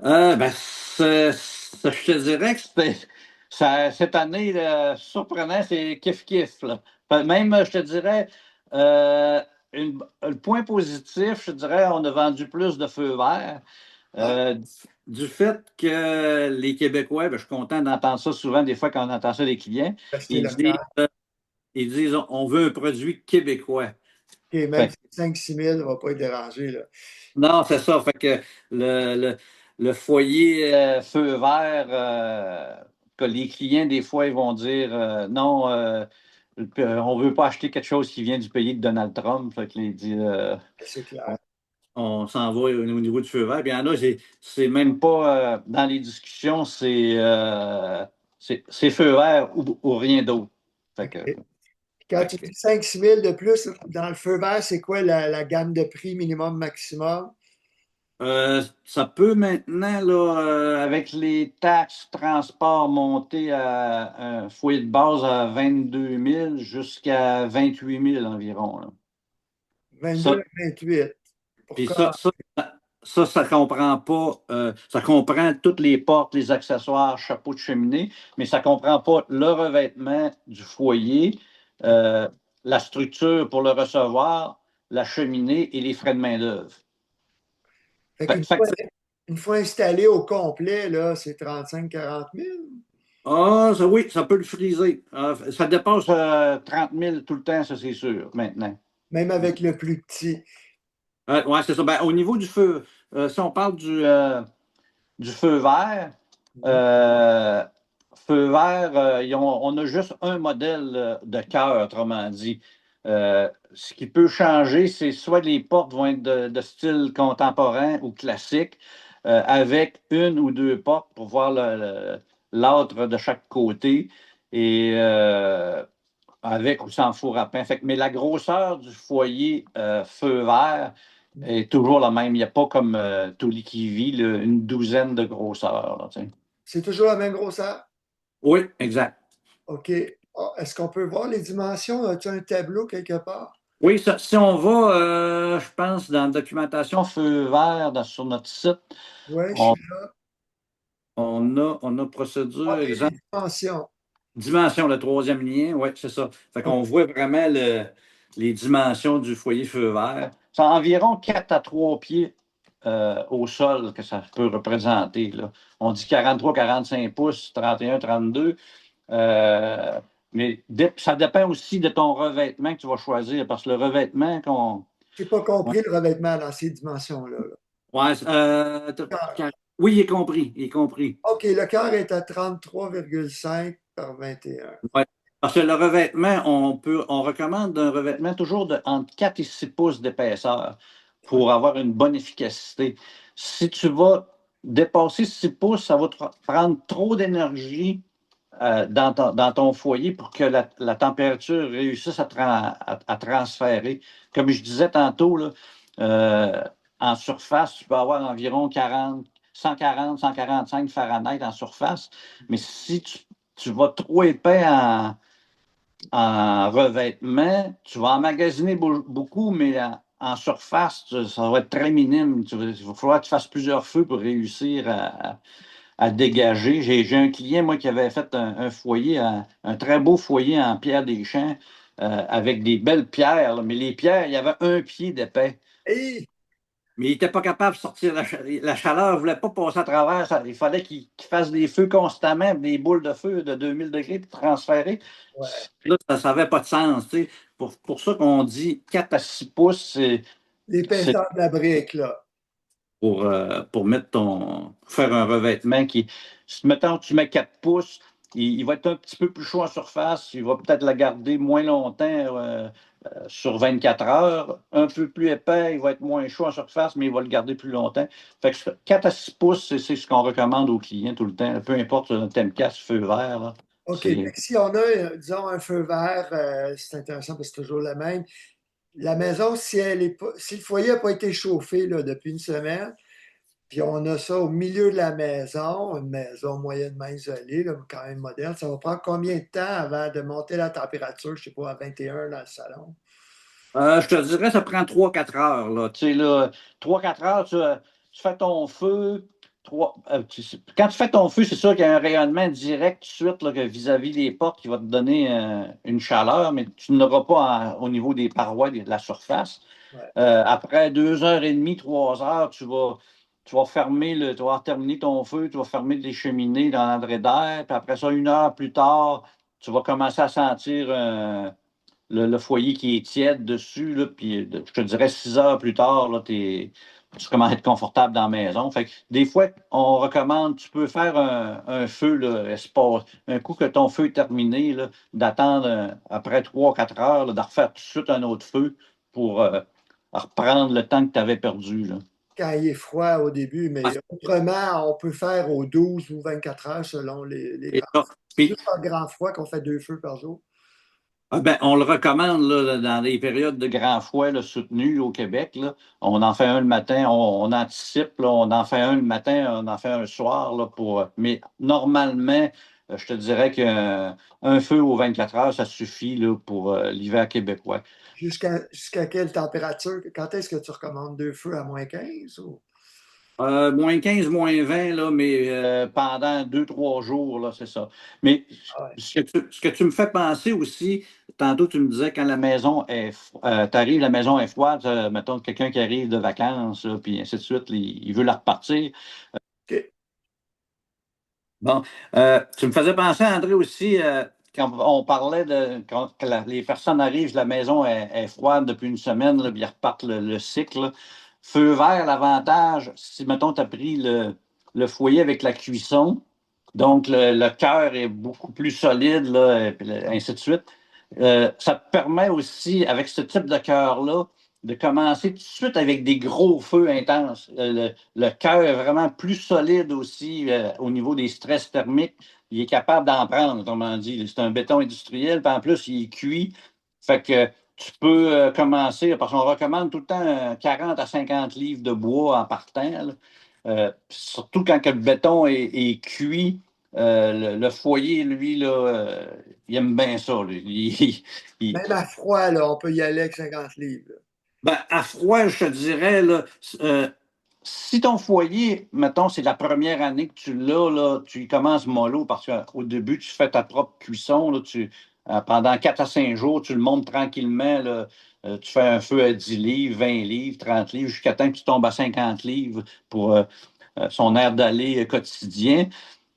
S2: Ben, je te dirais que cette année, surprenant, c'est kiff-kiff. Là. Même, je te dirais, euh, le point positif, je dirais, on a vendu plus de feux verts.
S1: Ah,
S2: Euh, du fait que les Québécois, ben, je suis content d'entendre ça souvent, des fois, quand on entend ça des clients,
S1: acheter
S2: ils disent,
S1: local.
S2: ils disent on veut un produit québécois.
S1: OK, même
S2: Fait
S1: si 5-6 000 ne va pas être dérangé, là.
S2: non, c'est ça. Fait que le foyer feu vert, que les clients, des fois, ils vont dire non, on veut pas acheter quelque chose qui vient du pays de Donald Trump. Fait que les dit,
S1: C'est
S2: on,
S1: clair.
S2: on s'en va au niveau du feu vert. Puis il y en a, c'est même pas dans les discussions, c'est feu vert ou rien d'autre. Fait que,
S1: OK. Quand
S2: fait
S1: tu
S2: que,
S1: dis 5-6 000 de plus, dans le feu vert, c'est quoi la gamme de prix minimum, maximum?
S2: Ça peut maintenant, là, avec les taxes, transport monter à un foyer de base à 22 000 jusqu'à 28 000 environ. Là.
S1: 22
S2: Ça,
S1: à 28. Pour
S2: puis ça,
S1: commencer.
S2: ça, ça comprend pas, ça comprend toutes les portes, les accessoires, chapeau de cheminée, mais ça comprend pas le revêtement du foyer, euh, la structure pour le recevoir, la cheminée et les frais de main-d'œuvre.
S1: Fait
S2: Fait-
S1: qu'fait
S2: que
S1: une fois installé au complet, là, c'est 35-40 000.
S2: Ah, ça, oui, ça peut le friser. Ça dépasse 30 000 tout le temps, ça c'est sûr, maintenant.
S1: Même avec le plus petit.
S2: Ouais, c'est ça. Ben, au niveau du feu, si on parle du feu vert,
S1: Mhm.
S2: euh, feu vert, on a juste un modèle de cœur, autrement dit. Ce qui peut changer, c'est soit les portes vont être de style contemporain ou classique, avec une ou deux portes pour voir l'âtre de chaque côté, et avec ou sans four à pain. Mais la grosseur du foyer feu vert est toujours la même. Il n'y a pas comme Tolly qui vit une douzaine de grosseurs, là, tu sais.
S1: C'est toujours la même grosseur?
S2: Oui, exact.
S1: OK. Ah, est-ce qu'on peut voir les dimensions? As-tu un tableau quelque part?
S2: Oui, si on va, je pense, dans la documentation feu vert sur notre site,
S1: Oui, je
S2: on,
S1: suis là.
S2: on a procédure,
S1: OK, les
S2: exemple,
S1: dimensions.
S2: dimension, le troisième lien, oui, c'est ça. Fait
S1: OK.
S2: qu'on voit vraiment les dimensions du foyer feu vert. C'est environ 4 à 3 pieds au sol que ça peut représenter, là. On dit 43-45 pouces, 31-32. Euh, mais ça dépend aussi de ton revêtement que tu vas choisir, parce que le revêtement qu'on.
S1: J'ai pas
S2: Ouais,
S1: compris le revêtement dans ces dimensions-là. Là.
S2: ouais,
S1: Cœur.
S2: oui, il est compris, il est compris.
S1: OK, le cœur est à 33,5 par 21.
S2: Ouais. Parce que le revêtement, on recommande un revêtement toujours entre 4 et 6 pouces d'épaisseur
S1: Ouais.
S2: pour avoir une bonne efficacité. Si tu vas dépasser 6 pouces, ça va te prendre trop d'énergie dans ton foyer pour que la température réussisse à transférer. Comme je disais tantôt, là, euh, en surface, tu peux avoir environ 140, 145 Fahrenheit en surface, mais si tu vas trop épais en revêtement, tu vas emmagasiner beaucoup, mais en surface, ça va être très minime. Il va falloir que tu fasses plusieurs feux pour réussir à dégager. J'ai un client, moi, qui avait fait un foyer, un très beau foyer en pierre des champs, avec des belles pierres, là, mais les pierres, il y avait un pied d'épais.
S1: Et
S2: Mais il n'était pas capable de sortir la chaleur, ne voulait pas passer à travers. Il fallait qu'il fasse des feux constamment, des boules de feu de 2000 degrés pour transférer.
S1: ouais,
S2: Là, ça n'avait pas de sens, tu sais. Pour ça qu'on dit 4 à 6 pouces, c'est
S1: l'épaisseur de la brique, là.
S2: pour faire un revêtement si mettons que tu mets 4 pouces, il va être un petit peu plus chaud en surface, il va peut-être la garder moins longtemps sur 24 heures. Un peu plus épais, il va être moins chaud en surface, mais il va le garder plus longtemps. Fait que 4 à 6 pouces, c'est ce qu'on recommande aux clients tout le temps. Peu importe un thème casse, feu vert, là,
S1: OK. Fait
S2: c'est.
S1: que si on a, disons, un feu vert, c'est intéressant parce que c'est toujours le même. La maison, si le foyer n'a pas été chauffé là, depuis une semaine, puis on a ça au milieu de la maison, une maison moyennement isolée, là, quand même moderne, ça va prendre combien de temps avant de monter la température, je sais pas, à 21 dans le salon?
S2: Je te dirais, ça prend 3 4 heures. Là. Tu sais, là, 3 4 heures, tu fais ton feu. Quand tu fais ton feu, c'est sûr qu'il y a un rayonnement direct tout de suite là, vis-à-vis des portes qui va te donner une chaleur, mais tu n'auras pas au niveau des parois de la surface.
S1: Ouais.
S2: Après 2 heures et demie, 3 heures, tu vas tu vas terminer ton feu, tu vas fermer les cheminées dans l'entrée d'air, puis après ça, 1 heure plus tard, tu vas commencer à sentir le foyer qui est tiède dessus, là, puis je te dirais 6 heures plus tard, là, tu commences à être confortable dans la maison. Fait que des fois, on recommande, tu peux faire un feu, là, un coup que ton feu est terminé, là, d'attendre après 3 4 heures, là, de refaire tout de suite un autre feu pour reprendre le temps que tu avais perdu. Là.
S1: Quand il est froid au début,
S2: Ouais,
S1: mais autrement, on peut faire aux 12 ou 24 heures selon les
S2: c'est
S1: grands.
S2: ça.
S1: C'est
S2: Puis,
S1: juste en grand froid qu'on fait 2 feux par jour.
S2: on le recommande là, dans les périodes de grand froid là, soutenues au Québec. Là. On en fait un le matin, on anticipe, là, on en fait un le matin, on en fait un le soir. Là, mais normalement, je te dirais qu'un feu aux 24 heures, ça suffit là, pour l'hiver québécois.
S1: Jusqu'à quelle température? Quand est-ce que tu recommandes 2 feux à -15 ou?
S2: -15, -20, là, mais pendant 2 3 jours, là, c'est ça. Mais
S1: Ah ouais.
S2: ce que tu me fais penser aussi, tantôt tu me disais quand la maison t'arrives, la maison est froide, mettons quelqu'un qui arrive de vacances, là, puis ainsi de suite, il veut la repartir.
S1: OK.
S2: Bon, tu me faisais penser, André, aussi, quand on parlait de quand les personnes arrivent, la maison est froide depuis une semaine, là, puis ils repartent le cycle. Là. Feu vert, l'avantage, si, mettons, tu as pris le foyer avec la cuisson, Donc, le cœur est beaucoup plus solide, là, et puis ainsi de suite. Ça te permet aussi, avec ce type de cœur-là, de commencer tout de suite avec des gros feux intenses. Le cœur est vraiment plus solide aussi au niveau des stress thermiques. Il est capable d'en prendre, autrement dit. C'est un béton industriel, puis en plus, il est cuit. Fait que tu peux commencer, parce qu'on recommande tout le temps 40 à 50 livres de bois en partant, là. Surtout quand que le béton est cuit, le foyer, lui, là, il aime bien ça, lui. Il-
S1: Même à froid, là, on peut y aller avec 50 livres. Là.
S2: ben, à froid, je te dirais, là, euh, si ton foyer, mettons, c'est la première année que tu l'as, là, tu y commences mollo parce qu'au début, tu fais ta propre cuisson. Là, pendant 4 à 5 jours, tu le montes tranquillement. Là, tu fais un feu à 10 livres, 20 livres, 30 livres, jusqu'à temps que tu tombes à 50 livres pour son air d'aller quotidien.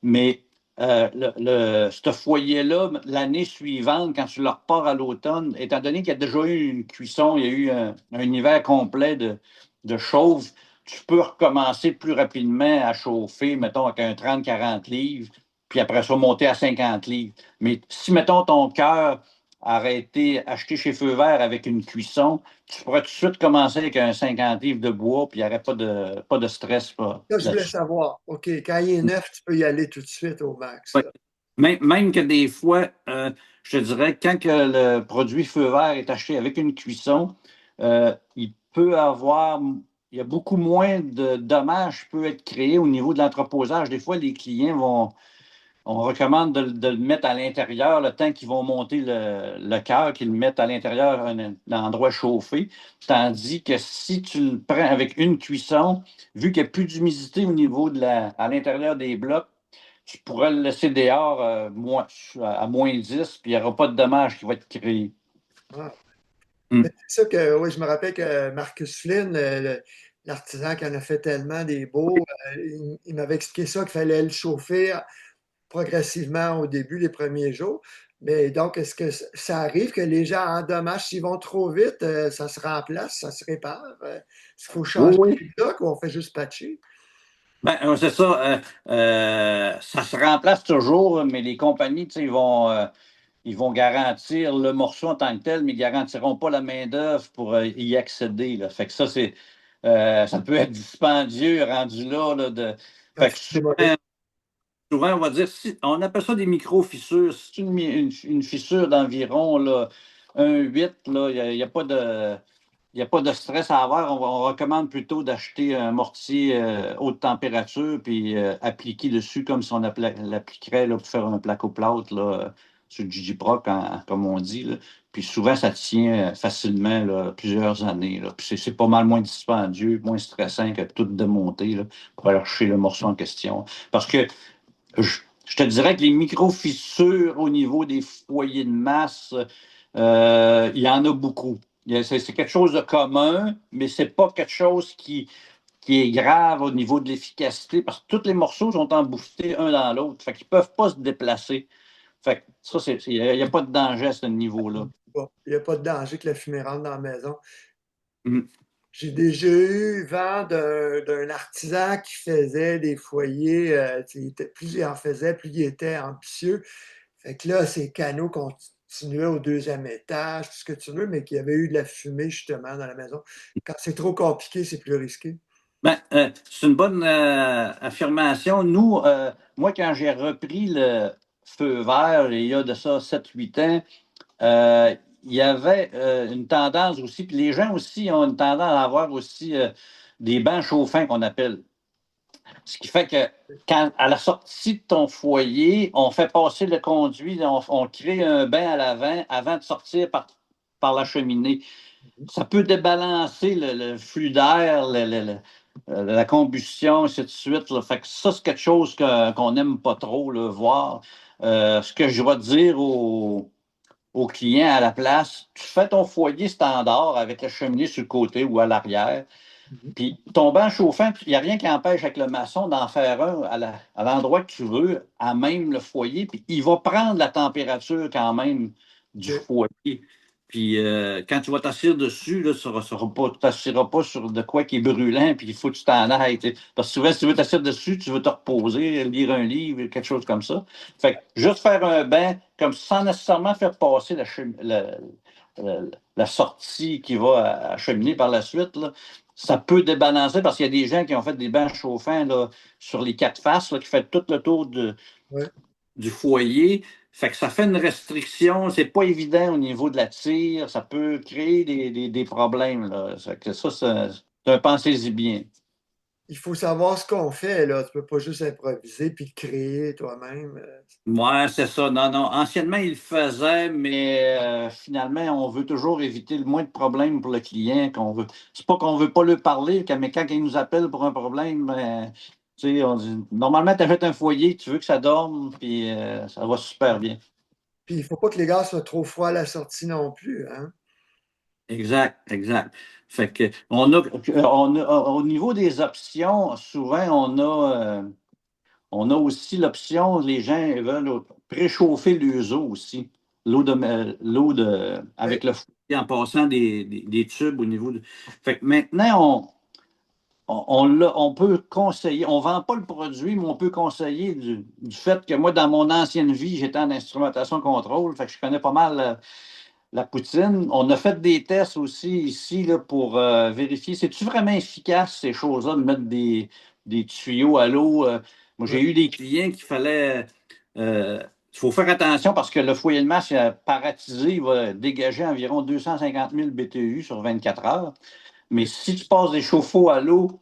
S2: Mais ce foyer-là, l'année suivante, quand tu le repars à l'automne, étant donné qu'il y a déjà eu une cuisson, il y a eu un hiver complet de chauffe, tu peux recommencer plus rapidement à chauffer, mettons, avec un 30-40 livres, puis après ça, monter à 50 livres. Mais si, mettons, ton cœur aurait été acheté chez Feu Vert avec une cuisson, tu pourrais tout de suite commencer avec un 50 livres de bois, puis il n'y aurait pas de stress
S1: Ça, je voulais
S2: là-dessus.
S1: savoir. OK, quand il est neuf, tu peux y aller tout de suite au max.
S2: Ouais.
S1: Là.
S2: Même que des fois, je te dirais, quand que le produit feu vert est acheté avec une cuisson, il peut avoir, il y a beaucoup moins de dommages qui peuvent être créés au niveau de l'entreposage. Des fois, les clients on recommande de le mettre à l'intérieur le temps qu'ils vont monter le cœur, qu'ils le mettent à l'intérieur, un endroit chauffé. Tandis que si tu le prends avec une cuisson, vu qu'il n'y a plus d'humidité au niveau à l'intérieur des blocs, tu pourrais le laisser dehors à -10, puis il n'y aura pas de dommage qui va être créé.
S1: Ah.
S2: Mm.
S1: Mais c'est ça que, oui, je me rappelle que Marcus Flynn, l'artisan qui en a fait tellement des beaux, il m'avait expliqué ça qu'il fallait le chauffer progressivement au début, les premiers jours. Mais donc, est-ce que ça arrive que les gens endommagent s'ils vont trop vite, ça se remplace, ça se répare? Est-ce qu'il faut changer
S2: Oui,
S1: les blocs ou on fait juste patcher?
S2: ben, c'est ça. Ça se remplace toujours, mais les compagnies, tu sais, ils vont garantir le morceau en tant que tel, mais ils ne garantiront pas la main-d'œuvre pour y accéder, là. Fait que ça peut être dispendieux rendu là,
S1: Quand
S2: fait que
S1: c'est démodé.
S2: souvent, on va dire, on appelle ça des micro-fissures. C'est une fissure d'environ là, 1,8, là, il n'y a pas de. Il n'y a pas de stress à avoir. On recommande plutôt d'acheter un mortier haute température puis appliquer dessus comme si on l'appliquerait là, pour faire un placo-plâtre là, sur le Gigi-Proc, comme on dit, là. Puis souvent, ça tient facilement là, plusieurs années, là. Puis c'est pas mal moins dispendieux, moins stressant que tout démonter là, pour aller chercher le morceau en question. Parce que je te dirais que les micro-fissures au niveau des foyers de masse, il y en a beaucoup. C'est quelque chose de commun, mais c'est pas quelque chose qui est grave au niveau de l'efficacité parce que tous les morceaux sont embouffés un dans l'autre. Fait qu'ils peuvent pas se déplacer. Fait que ça, il n'y a pas de danger à ce niveau-là.
S1: Bon, il n'y a pas de danger que la fumée rentre dans la maison.
S2: Mm.
S1: J'ai déjà eu vent d'un artisan qui faisait des foyers, plus il en faisait, plus il était ambitieux. Fait que là, ces canaux continuaient au deuxième étage, tout ce que tu veux, mais qu'il y avait eu de la fumée justement dans la maison. Quand c'est trop compliqué, c'est plus risqué.
S2: Ben, c'est une bonne affirmation. Nous, moi, quand j'ai repris le feu vert, il y a de ça 7 8 ans, il y avait une tendance aussi, puis les gens aussi ont une tendance à avoir aussi des bancs chauffants qu'on appelle. Ce qui fait que quand, à la sortie de ton foyer, on fait passer le conduit, on crée un bain à l'avant avant de sortir par la cheminée. Ça peut débalancer le flux d'air, la combustion, ainsi de suite, là. Fait que ça, c'est quelque chose qu'on n'aime pas trop là, voir. Ce que je vais dire aux clients à la place, tu fais ton foyer standard avec la cheminée sur le côté ou à l'arrière.
S1: Mhm.
S2: Puis ton banc chauffant, il n'y a rien qui empêche avec le maçon d'en faire un à l'endroit que tu veux, à même le foyer, puis il va prendre la température quand même du
S1: OK.
S2: foyer. Puis quand tu vas t'asseoir dessus, là, tu ne t'assiras pas sur de quoi qui est brûlant, puis il faut que tu t'en ailles. Tu sais. Parce que souvent, si tu veux t'asseoir dessus, tu veux te reposer, lire un livre, quelque chose comme ça. Fait que juste faire un bain, comme sans nécessairement faire passer la sortie qui va acheminer par la suite, là, ça peut débalancer parce qu'il y a des gens qui ont fait des bains chauffants là, sur les quatre faces, là, qui fait tout le tour
S1: Ouais.
S2: du foyer. Fait que ça fait une restriction. C'est pas évident au niveau de la tire. Ça peut créer des problèmes. Là. C'est un pensez-y bien.
S1: Il faut savoir ce qu'on fait, là. Tu peux pas juste improviser puis créer toi-même.
S2: Ouais, c'est ça. Non, non. Anciennement, il le faisait, mais finalement, on veut toujours éviter le moins de problèmes pour le client qu'on veut. C'est pas qu'on veut pas lui parler, mais quand il nous appelle pour un problème, tu sais, on dit normalement, tu achètes un foyer, tu veux que ça dorme, puis ça va super bien.
S1: Puis il faut pas que les gars soient trop froids à la sortie non plus, hein?
S2: Exact, exact. Fait que au niveau des options, souvent on a aussi l'option, les gens veulent préchauffer l'USO aussi.
S1: Oui.
S2: Avec le foyer en passant des tubes au niveau de. Fait que maintenant, on peut conseiller, on ne vend pas le produit, mais on peut conseiller du fait que moi, dans mon ancienne vie, j'étais en instrumentation contrôle, fait que je connais pas mal la poutine. On a fait des tests aussi ici là, pour vérifier, c'est-tu vraiment efficace ces choses-là, de mettre des tuyaux à l'eau? Moi,
S1: Oui.
S2: j'ai eu des clients qu'il fallait. Il faut faire attention parce que le foyer de masse par attisé, il va dégager environ 250 000 BTU sur 24 heures. Mais si tu passes des chauffe-eau à l'eau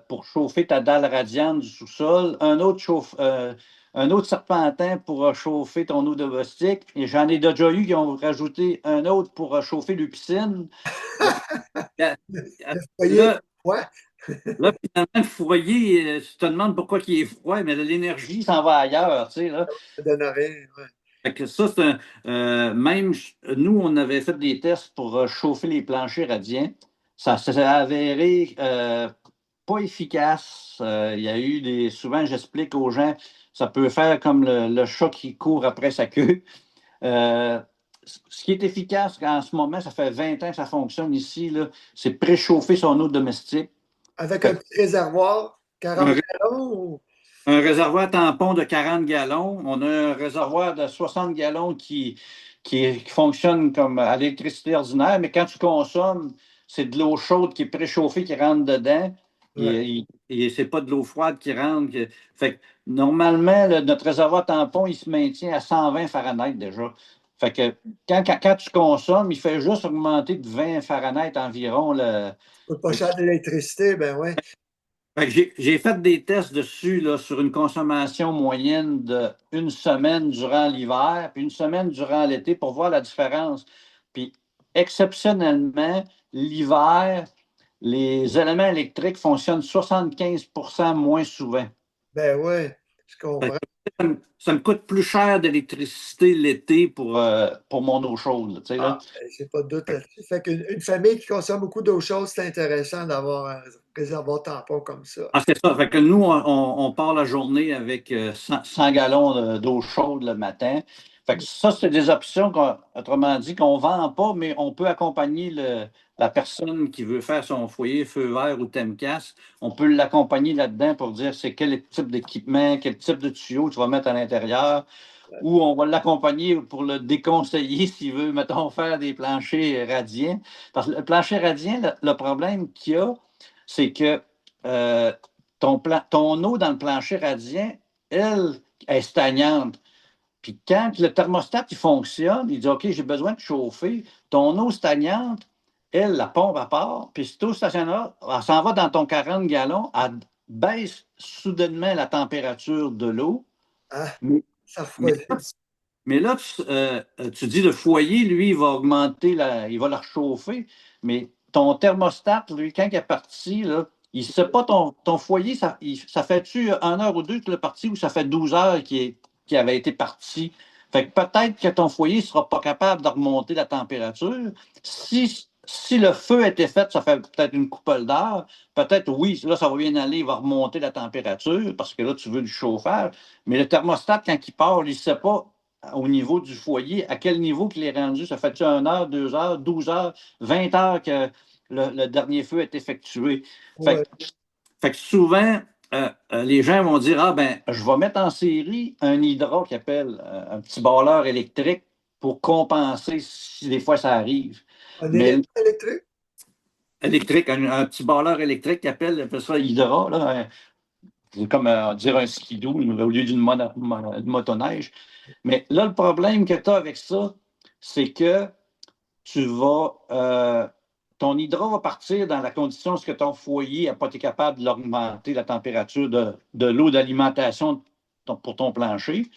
S2: pour chauffer ta dalle radiante du sous-sol, un autre serpentin pour chauffer ton eau domestique, et j'en ai déjà eu qui ont rajouté un autre pour chauffer le piscine. Euh,
S1: Le foyer,
S2: Là,
S1: ouais,
S2: là, finalement, le foyer, tu te demandes pourquoi il est froid, mais l'énergie s'en va ailleurs, tu sais, là.
S1: ça donne rien. Ouais.
S2: Fait que ça, nous, on avait fait des tests pour chauffer les planchers radiants. Ça s'est avéré pas efficace. Il y a eu souvent, j'explique aux gens, ça peut faire comme le chat qui court après sa queue. Euh, Ce qui est efficace en ce moment, ça fait 20 ans que ça fonctionne ici, là, c'est préchauffer son eau domestique.
S1: Avec un
S2: Fait
S1: petit réservoir,
S2: que
S1: 40 gallons ou...
S2: un réservoir tampon de 40 gallons. On a un réservoir de 60 gallons qui fonctionne comme à l'électricité ordinaire, mais quand tu consommes, c'est de l'eau chaude qui est préchauffée qui rentre dedans.
S1: Ouais.
S2: Et c'est pas de l'eau froide qui rentre. Fait que normalement, notre réservoir tampon, il se maintient à 120 Fahrenheit déjà. Fait que quand tu consommes, il fait juste augmenter de 20 Fahrenheit environ.
S1: Coûte pas cher de l'électricité, ben ouais.
S2: Fait que j'ai fait des tests dessus là, sur une consommation moyenne de une semaine durant l'hiver, puis une semaine durant l'été pour voir la différence. Puis exceptionnellement, l'hiver, les éléments électriques fonctionnent 75% moins souvent.
S1: Ben ouais, je
S2: Fait
S1: comprends.
S2: que ça me coûte plus cher d'électricité l'été pour mon eau chaude, là, tu sais, là.
S1: Ah, ben, j'ai pas de doute là-dessus. Fait qu'une famille qui consomme beaucoup d'eau chaude, c'est intéressant d'avoir un réservoir tampon comme ça.
S2: Ah, c'est ça. Fait que nous, on part la journée avec 100 gallons d'eau chaude le matin. Fait que ça, c'est des options, autrement dit, qu'on ne vend pas, mais on peut accompagner la personne qui veut faire son foyer feu vert ou Temcas. On peut l'accompagner là-dedans pour dire c'est quel type d'équipement, quel type de tuyau tu vas mettre à l'intérieur, ou on va l'accompagner pour le déconseiller s'il veut, mettons, faire des planchers radiants. Parce que le plancher radien, le problème qu'il y a, c'est que euh, ton eau dans le plancher radiant, elle, est stagnante. Puis quand le thermostat il fonctionne, il dit OK, j'ai besoin de chauffer. Ton eau stagnante, elle, la pompe à part, puis cette eau stationnaire, elle s'en va dans ton 40 gallons, elle baisse soudainement la température de l'eau.
S1: Ah,
S2: Mais,
S1: ça
S2: mais
S1: refroidit.
S2: mais là, tu dis le foyer, lui, il va augmenter, il va la réchauffer, mais ton thermostat, lui, quand il est parti, là, il ne sait pas ton foyer, ça fait-tu 1 heure ou deux qu'il est parti ou ça fait 12 heures qu'il avait été parti? Fait que peut-être que ton foyer ne sera pas capable de remonter la température. Si le feu était fait, ça fait peut-être une couple d'heures. Peut-être, oui, là, ça va bien aller, il va remonter la température parce que là, tu veux du chauffage. Mais le thermostat, quand il part, il ne sait pas au niveau du foyer, à quel niveau qu'il est rendu? Ça fait-tu 1 heure, 2 heures, 12 heures, 20 heures que le dernier feu est effectué? Fait,
S1: Ouais.
S2: fait que souvent, les gens vont dire, ah ben, je vais mettre en série un hydra qui appelle un petit balleur électrique pour compenser si des fois ça arrive.
S1: Un
S2: Mais
S1: électrique?
S2: électrique, un petit balleur électrique qui appelle ça hydra, là, c'est comme dire un skidoo au lieu d'une motoneige. Mais là, le problème que tu as avec ça, c'est que tu vas. Ton hydra va partir dans la condition où ton foyer n'a pas été capable d'augmenter la température de l'eau d'alimentation pour ton plancher.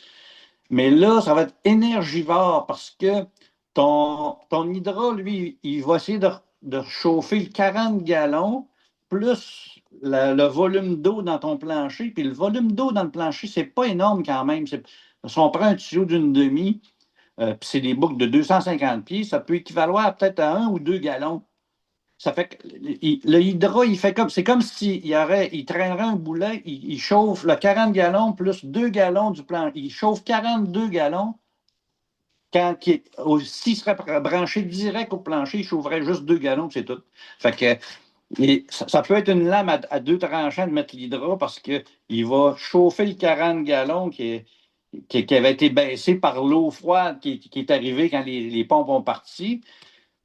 S2: Mais là, ça va être énergivore parce que ton hydra, lui, il va essayer de chauffer le 40 gallons plus le volume d'eau dans ton plancher. Puis le volume d'eau dans le plancher, c'est pas énorme quand même. Si on prend un tuyau d'une demi, puis c'est des boucles de 250 pieds, ça peut équivaloir peut-être à 1 ou 2 gallons. Ça fait que le hydra, il fait comme, c'est comme il traînerait un boulet, il chauffe le 40 gallons plus 2 gallons du plan. Il chauffe 42 gallons. S'il serait branché direct au plancher, il chaufferait juste 2 gallons, c'est tout. Fait que ça peut être une lame à deux tranchants de mettre l'hydra parce qu'il va chauffer le 40 gallons qui avait été baissé par l'eau froide qui est arrivée quand les pompes ont parti.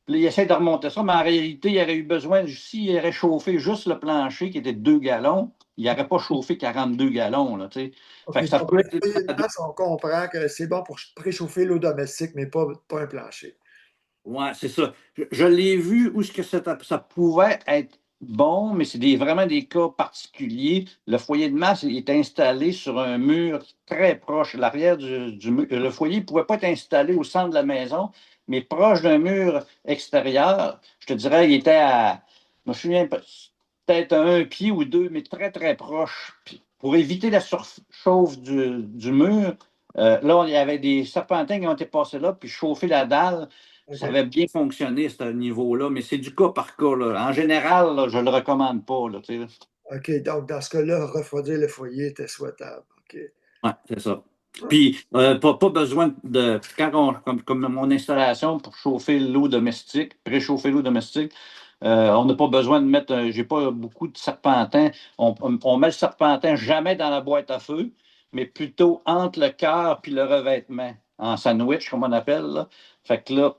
S2: Puis là, il essaie de remonter ça, mais en réalité, il aurait eu besoin, s'il aurait chauffé juste le plancher qui était de 2 gallons, il n'aurait pas chauffé 42 gallons. Là, tu sais.
S1: OK,
S2: Fait que ça
S1: donc
S2: peut être.
S1: moyennement, on comprend que c'est bon pour préchauffer l'eau domestique, mais pas un plancher.
S2: Ouais, c'est ça. Je l'ai vu où ce que ça pouvait être bon, mais c'est vraiment des cas particuliers. Le foyer de masse est installé sur un mur très proche. L'arrière du mur. Le foyer ne pouvait pas être installé au centre de la maison, mais proche d'un mur extérieur. Je te dirais, il était je me souviens peut-être à 1 pied ou 2, mais très, très proche. Puis, pour éviter la surchauffe du mur, là, il y avait des serpentins qui ont été passés là, puis chauffer la dalle. Ça
S1: OK.
S2: avait bien fonctionné, ce niveau-là, mais c'est du cas par cas, là. En général, là, je ne le recommande pas, là, tu sais, là.
S1: OK, donc dans ce cas-là, refroidir le foyer était souhaitable. OK.
S2: Ouais, c'est ça.
S1: Ouais.
S2: Puis, pas besoin de. Comme mon installation pour chauffer l'eau domestique, préchauffer l'eau domestique, on n'a pas besoin de mettre. J'ai pas beaucoup de serpentins. On met le serpentin jamais dans la boîte à feu, mais plutôt entre le cœur puis le revêtement, en sandwich, comme on appelle, là. Fait que là,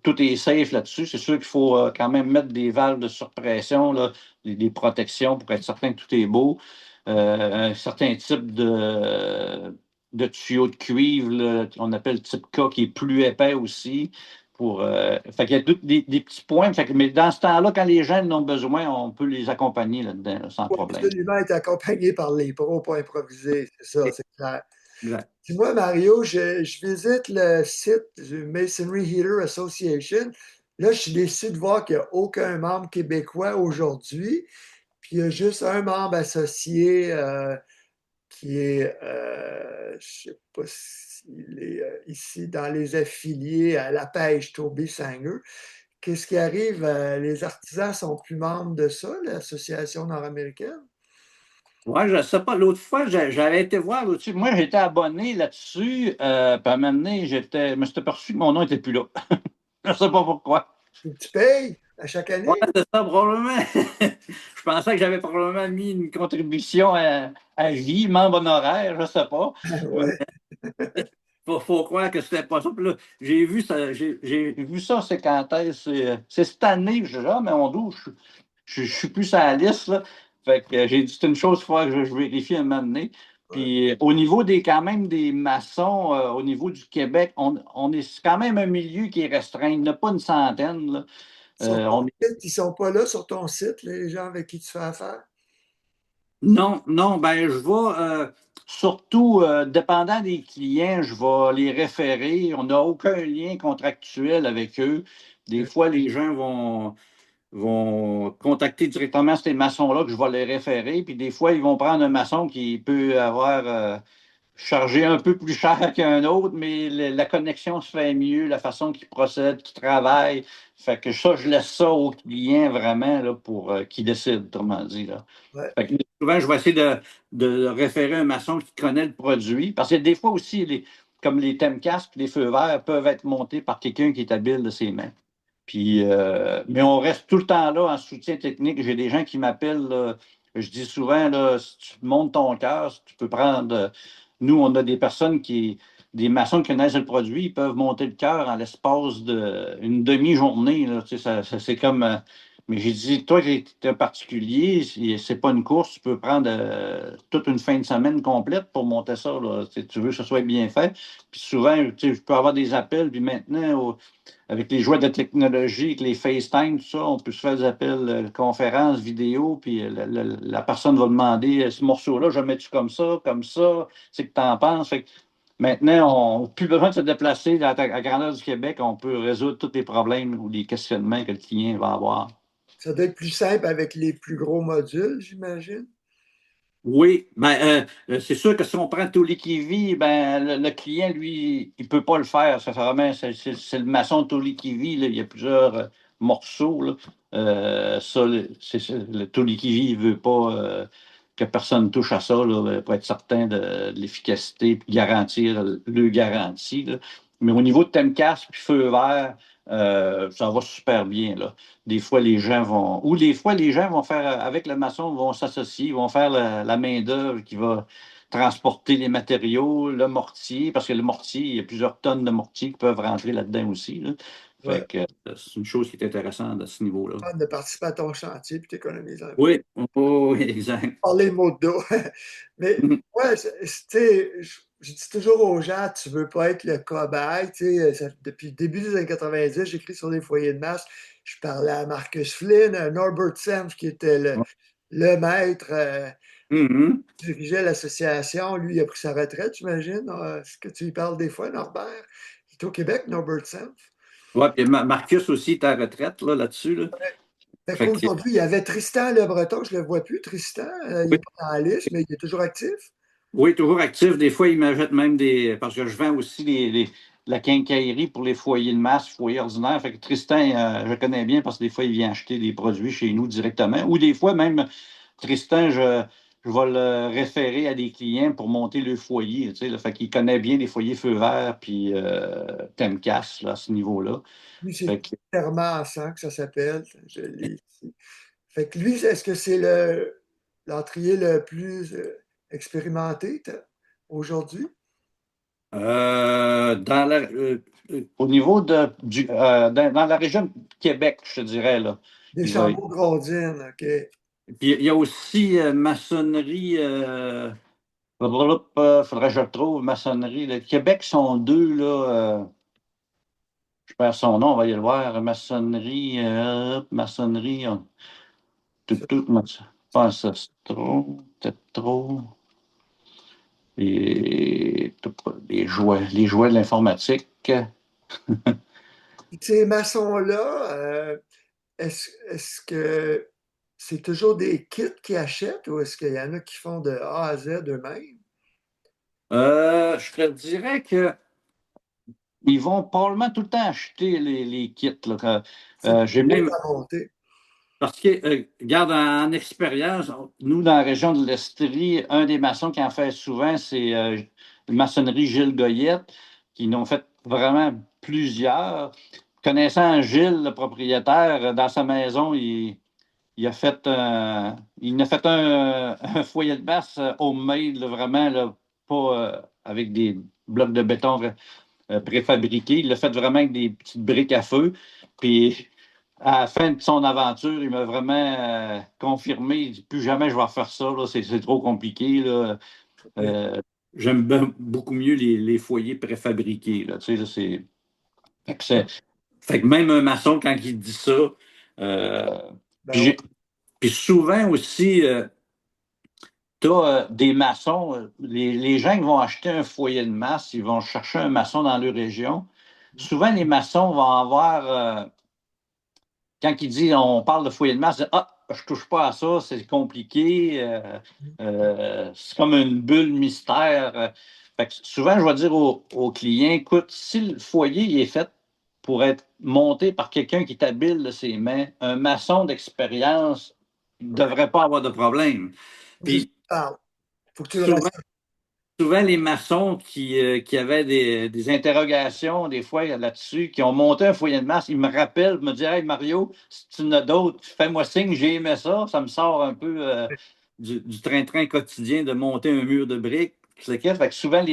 S2: tout est safe là-dessus. C'est sûr qu'il faut quand même mettre des valves de surpression, là, des protections pour être certain que tout est beau. Un certain type de tuyau de cuivre, là, qu'on appelle type K, qui est plus épais aussi. Fait qu'il y a des petits points. Mais dans ce temps-là, quand les gens en ont besoin, on peut les accompagner là-dedans, là, sans
S1: Faut
S2: problème.
S1: absolument être accompagné par les pros, pas improviser. C'est ça, c'est clair.
S2: Exact.
S1: Dis-moi, Mario, je visite le site du Masonry Heater Association. Là, je suis déçu de voir qu'il n'y a aucun membre québécois aujourd'hui. Puis il y a juste un membre associé qui est, je ne sais pas s'il est ici dans les affiliés à la pêche, Toby Sanger. Qu'est-ce qui arrive? Les artisans sont plus membres de ça, l'association nord-américaine?
S2: Ouais, je ne sais pas. L'autre fois, j'avais été voir là-dessus. Moi, j'étais abonné là-dessus. Puis à un moment donné, je me suis aperçu que mon nom n'était plus là. Je ne sais pas pourquoi.
S1: Tu payes à chaque
S2: Ouais,
S1: année?
S2: c'est ça, probablement. Je pensais que j'avais probablement mis une contribution à vie, membre honoraire, je ne sais pas.
S1: Ouais.
S2: Faut croire que c'était pas ça. Puis là, j'ai vu ça, j'ai vu ça, c'est quand est-ce? C'est cette année, je dis, ah, mais on douche. Je suis plus sur la liste, là. Fait que j'ai dit, c'est une chose qu'il faut que je vérifie un moment donné.
S1: Ouais.
S2: Puis au niveau quand même des maçons, au niveau du Québec, on est c'est quand même un milieu qui est restreint. Il n'y en a pas une centaine, là. On
S1: Ils sont pas là sur ton site, les gens avec qui tu fais affaire?
S2: Non, non, ben je vais surtout, dépendant des clients, je vais les référer. On n'a aucun lien contractuel avec eux. Des fois, les gens vont contacter directement ces maçons-là que je vais les référer. Puis des fois, ils vont prendre un maçon qui peut avoir chargé un peu plus cher qu'un autre, mais la connexion se fait mieux, la façon qu'il procède, qu'il travaille. Fait que ça, je laisse ça aux clients vraiment là, pour qu'ils décident, autrement dit, là.
S1: Ouais.
S2: Fait que souvent, je vais essayer de référer un maçon qui connaît le produit. Parce que des fois aussi, comme les Temcast, les feux verts peuvent être montés par quelqu'un qui est habile de ses mains. Puis, mais on reste tout le temps là en soutien technique. J'ai des gens qui m'appellent. Là, je dis souvent, là, si tu montes ton cœur, si tu peux prendre. Nous, on a des personnes des maçons qui connaissent le produit, ils peuvent monter le cœur en l'espace d'une demi-journée. Là. Tu sais, c'est comme. Mais j'ai dit, toi, tu es un particulier, c'est pas une course, tu peux prendre toute une fin de semaine complète pour monter ça. Là. Tu veux que ce soit bien fait. Puis souvent, tu sais, je peux avoir des appels, puis maintenant, avec les jouets de technologie, avec les FaceTime, tout ça, on peut se faire des appels, conférences, vidéo, puis la personne va demander ce morceau-là, je le mets-tu comme ça, c'est que tu en penses. Fait que maintenant, on n'a plus besoin de se déplacer à la grandeur du Québec, on peut résoudre tous les problèmes ou les questionnements que le client va avoir.
S1: Ça doit être plus simple avec les plus gros modules, j'imagine.
S2: Oui, ben, c'est sûr que si on prend Tolly Kiwi, ben, le client, lui, il ne peut pas le faire. Ça, vraiment, c'est le maçon Tolly Kiwi, là. Il y a plusieurs morceaux. Là. Ça, le Tolly Kiwi, il ne veut pas que personne touche à ça là, pour être certain de l'efficacité et garantir le garantie. Là. Mais au niveau de Temcast puis Feu vert, ça va super bien. Là. Des fois, les gens vont. Ou des fois, les gens vont faire, avec le maçon, vont s'associer, vont faire la main-d'œuvre qui va transporter les matériaux, le mortier, parce que le mortier, il y a plusieurs tonnes de mortier qui peuvent rentrer là-dedans aussi. Là.
S1: Ouais.
S2: Fait que c'est une chose qui est intéressante à ce niveau-là.
S1: Fun de participer à ton chantier puis t'économiser un peu.
S2: Oui, oh, oui, exact.
S1: Parler le mot de dos. Mais ouais, tu sais, je dis toujours aux gens, tu veux pas être le cobaye. Tu sais, depuis le début des années 90, j'écris sur les foyers de masse. Je parlais à Marcus Flynn, à Norbert Senf, qui était le maître,
S2: Mhm.
S1: qui dirigeait l'association. Lui, il a pris sa retraite, j'imagine. Est-ce que tu lui parles des fois, Norbert? Il est au Québec, Norbert Senf.
S2: Ouais, puis Marcus aussi est à retraite là-dessus. Là.
S1: Fait
S2: Fait que,
S1: qu'aujourd'hui, il y avait Tristan Le Breton, je ne le vois plus, Tristan. Il n'est
S2: oui,
S1: pas dans la liste, mais il est toujours actif.
S2: oui, toujours actif. Des fois, il m'achète même des. Parce que je vends aussi la quincaillerie pour les foyers de masse, foyers ordinaires. Fait que Tristan, je le connais bien parce que des fois, il vient acheter des produits chez nous directement. Ou des fois, même Tristan, je vais le référer à des clients pour monter le foyer. Tu sais, là. Fait qu'il connaît bien les foyers feu vert puis Temcas là, à ce niveau-là.
S1: Lui, c'est
S2: Fait que,
S1: Thermasan que ça s'appelle. Je l'ai ici. Fait que lui, est-ce que c'est l'entrier le plus expérimenté aujourd'hui?
S2: au niveau dans la région de Québec, je te dirais, là.
S1: Des
S2: Il va,
S1: chambeaux de Grondines, OK.
S2: Puis il y a aussi maçonnerie. Faudrait que je retrouve maçonnerie. Le Québec sont deux, là. Je perds son nom, on va aller le voir. Maçonnerie, maçonnerie. Pas ancestro, peut-être trop. Les jouets de l'informatique.
S1: Ces maçons-là, est-ce que c'est toujours des kits qu'ils achètent ou est-ce qu'il y en a qui font de A à Z eux-mêmes?
S2: Je te dirais que ils vont probablement tout le temps acheter les kits. Là,
S1: C'est
S2: j'ai
S1: plus
S2: même.
S1: à monter.
S2: Parce que, regarde, en expérience, nous, dans la région de l'Estrie, un des maçons qui en fait souvent, c'est la maçonnerie Gilles Goyette, qui nous ont fait vraiment plusieurs. Connaissant Gilles, le propriétaire, dans sa maison, il a fait un foyer de masse homemade, là, vraiment, là, pas avec des blocs de béton préfabriqués. Il l'a fait vraiment avec des petites briques à feu. Puis à la fin de son aventure, il m'a vraiment confirmé, il dit, plus jamais je vais refaire ça, là, c'est trop compliqué. Là. Euh, J'aime beaucoup mieux les foyers préfabriqués. Là, tu sais, là, fait que même un maçon, quand il dit ça, euh, puis,
S1: Ben ouais.
S2: puis souvent aussi, tu as des maçons, les gens qui vont acheter un foyer de masse, ils vont chercher un maçon dans leur région. Souvent, les maçons vont avoir quand il dit on parle de foyer de masse, ah, je touche pas à ça, c'est compliqué, c'est comme une bulle mystère. Fait que souvent, je vais dire aux clients, écoute, si le foyer il est fait pour être monté par quelqu'un qui est habile de ses mains, un maçon d'expérience ne
S1: Ouais.
S2: devrait pas avoir de problème.
S1: Faut juste
S2: Puis
S1: parle. Faut que tu le
S2: souvent,
S1: rassures.
S2: souvent les maçons qui avaient des interrogations des fois là-dessus, qui ont monté un foyer de masse, ils me rappellent, me disent Hey Mario, si tu en as d'autres, fais-moi signe, j'ai aimé ça. Ça me sort un peu du train-train quotidien de monter un mur de briques. Fait que souvent,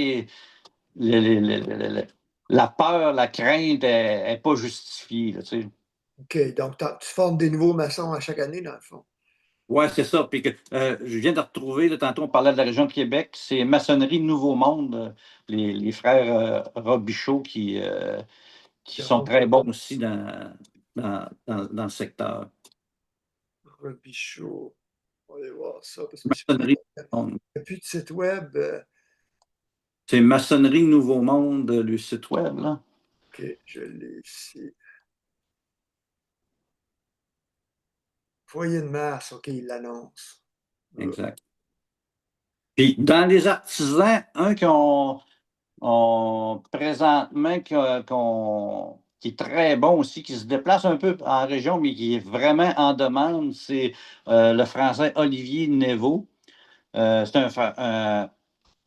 S2: la peur, la crainte n'est pas justifiée. Là, tu sais.
S1: OK, donc tu formes des nouveaux maçons à chaque année, dans le fond.
S2: Ouais, c'est ça. Puis que, je viens de retrouver, là, tantôt, on parlait de la région de Québec, c'est Maçonnerie Nouveau Monde, les frères Robichaud qui sont très bons aussi dans le secteur.
S1: Robichaud. On va aller voir ça, parce que
S2: Maçonnerie Nouveau Monde.
S1: il n'y a plus de site web.
S2: C'est Maçonnerie Nouveau Monde, le site web, là.
S1: OK, je l'ai ici. Foyer de masse, OK, il l'annonce.
S2: Exact. Puis dans les artisans, un présentement qui est très bon aussi, qui se déplace un peu en région, mais qui est vraiment en demande, c'est le français Olivier Neveau. C'est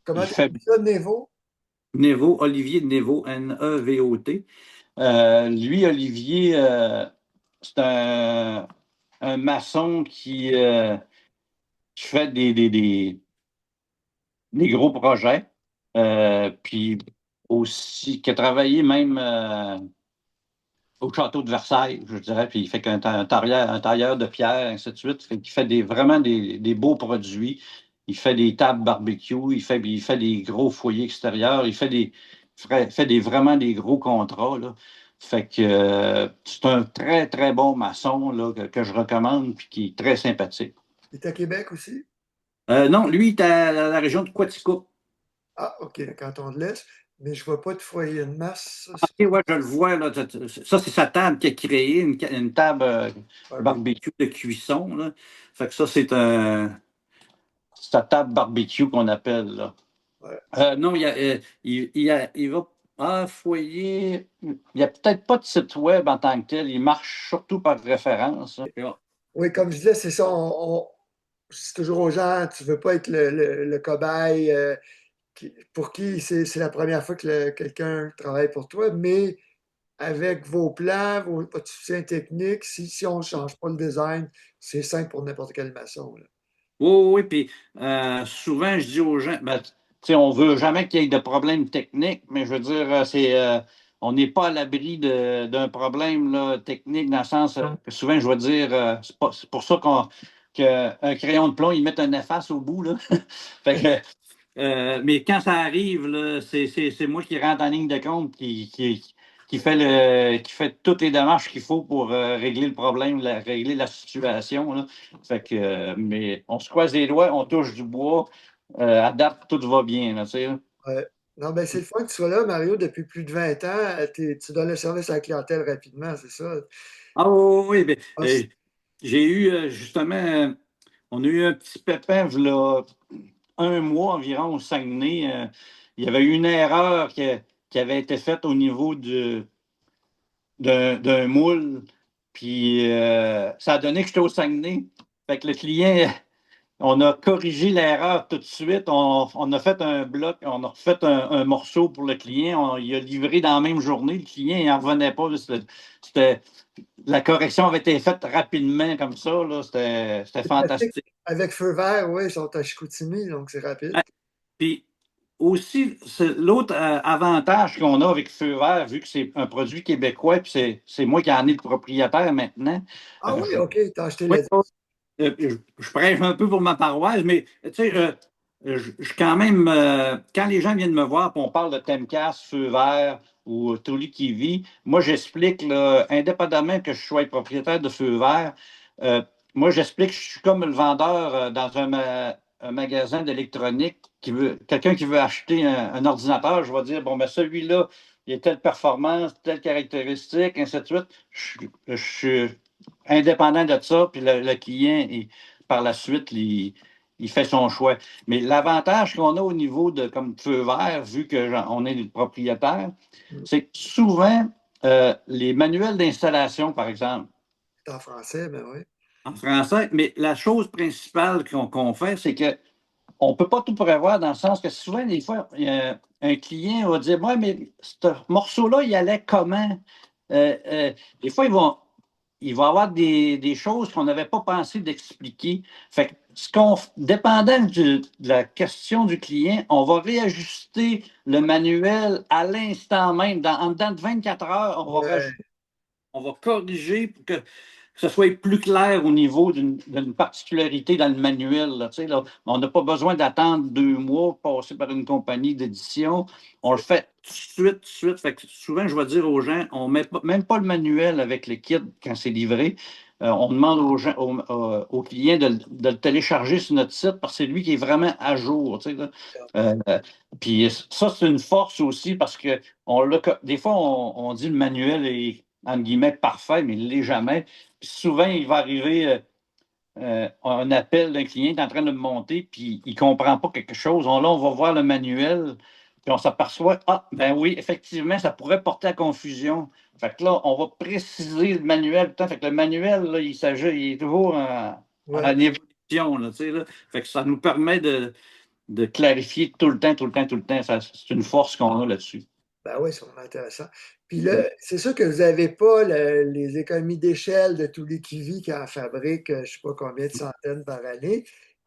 S1: Comment
S2: il
S1: tu
S2: fait
S1: dit ça, Nevo?
S2: Neveau, Olivier Neveau, Nevot. Lui, Olivier, c'est un maçon qui fait des gros projets, puis aussi qui a travaillé même au château de Versailles, je dirais, puis il fait un tailleur de pierre, ainsi de suite. Fait qu'il fait vraiment des beaux produits. Il fait des tables barbecue, il fait des gros foyers extérieurs, vraiment des gros contrats, là. Fait que c'est un très, très bon maçon là, que je recommande puis qui est très sympathique.
S1: Il est à Québec aussi?
S2: Non, lui, il est à la région de Quaticook.
S1: Ah, OK, le canton de l'Est. Mais je ne vois pas de foyer de masse. Ça,
S2: OK, ouais, je le vois, là. Ça, c'est sa table qui a créé, une table barbecue de cuisson, là. Fait que ça, c'est sa table barbecue qu'on appelle, là.
S1: ouais.
S2: Non, il va. Ah, foyer. Il n'y a peut-être pas de site web en tant que tel. Il marche surtout par référence, là.
S1: Oui, comme je disais, c'est ça. C'est toujours aux gens, tu ne veux pas être le cobaye pour qui c'est la première fois que quelqu'un travaille pour toi, mais avec vos plans, votre soutien technique, si on ne change pas le design, c'est simple pour n'importe quel maçon, là.
S2: Oui, oui, oui, puis souvent, je dis aux gens, ben, tu sais, on veut jamais qu'il y ait de problème technique, mais je veux dire, on n'est pas à l'abri d'un problème là, technique, dans le sens que souvent, je vais dire, c'est pour ça qu'un crayon de plomb, ils mettent un efface au bout, là. Fait que, mais quand ça arrive, là, c'est moi qui rentre en ligne de compte, qui fait toutes les démarches qu'il faut pour régler le problème, régler la situation, là. Fait que, mais on se croise les doigts, on touche du bois, à date, tout va bien, là, tu sais.
S1: Ouais. Non, ben c'est le fun que tu sois là, Mario, depuis plus de 20 ans. Tu donnes le service à la clientèle rapidement, c'est ça?
S2: Ah oui, oui, ben,
S1: Ah, c'est-
S2: j'ai eu justement, on a eu un petit pépin, là, un mois environ au Saguenay. Il y avait eu une erreur qui avait été faite au niveau d'un moule. Puis ça a donné que j'étais au Saguenay. Fait que le client, on a corrigé l'erreur tout de suite. On a fait un bloc, on a refait un morceau pour le client. Il a livré dans la même journée. Le client, il n'en revenait pas. C'était- la correction avait été faite rapidement comme ça. Là. C'était
S1: c'est pratique.
S2: fantastique.
S1: Avec feu vert, oui, ils sont à Chicoutimi, donc c'est rapide.
S2: Ah, puis aussi, l'autre avantage qu'on a avec Feu Vert, vu que c'est un produit québécois, puis c'est moi qui en ai le propriétaire maintenant.
S1: Ah oui,
S2: euh,
S1: OK, t'as acheté
S2: Oui,
S1: le.
S2: je prêche un peu pour ma paroisse, mais tu sais, je quand même, quand les gens viennent me voir et on parle de Temcas, Feu Vert ou Toli qui vit, moi j'explique, là, indépendamment que je sois propriétaire de Feu Vert, euh, moi j'explique que je suis comme le vendeur dans un magasin d'électronique quelqu'un qui veut acheter un ordinateur, je vais dire, bon, ben celui-là, il a telle performance, telle caractéristique, ainsi de suite. Je suis indépendant de ça, puis le client, par la suite, il fait son choix. Mais l'avantage qu'on a au niveau de comme feu vert, vu qu'on est le propriétaire, c'est que souvent, les manuels d'installation, par exemple,
S1: C'est en français, ben oui.
S2: en français, mais la chose principale qu'on fait, c'est que on ne peut pas tout prévoir dans le sens que souvent, des fois, un client va dire, ouais, mais ce morceau-là, il allait comment? Des fois, il va y avoir des choses qu'on n'avait pas pensé d'expliquer. Fait que dépendant de la question du client, on va réajuster le manuel à l'instant même. En dedans de 24 heures,
S1: Ouais,
S2: on va corriger pour que ce soit plus clair au niveau d'une particularité dans le manuel. Là, tu sais, là. On n'a pas besoin d'attendre 2 mois, passer par une compagnie d'édition. On le fait tout de suite, tout de suite. Fait que souvent, je vais dire aux gens, on ne met même pas le manuel avec le kit quand c'est livré. On demande aux gens, aux clients de le télécharger sur notre site parce que c'est lui qui est vraiment à jour. Tu sais, là. Puis ça, c'est une force aussi parce que des fois, on dit le manuel est, entre guillemets, parfait, mais il ne l'est jamais. Puis souvent, il va arriver un appel d'un client qui est en train de le monter, puis il ne comprend pas quelque chose. Là, on va voir le manuel, puis on s'aperçoit, ah, ben oui, effectivement, ça pourrait porter à confusion. Fait que là, on va préciser le manuel. Fait que le manuel, là, il est toujours
S1: ouais.
S2: en évolution. Là, tu sais, là. Fait que ça nous permet de clarifier tout le temps, tout le temps, tout le temps. C'est une force qu'on a là-dessus.
S1: Ben oui, c'est vraiment intéressant. Puis là, c'est sûr que vous n'avez pas les économies d'échelle de tous les Kiwi qui en fabriquent, je ne sais pas combien de centaines par année,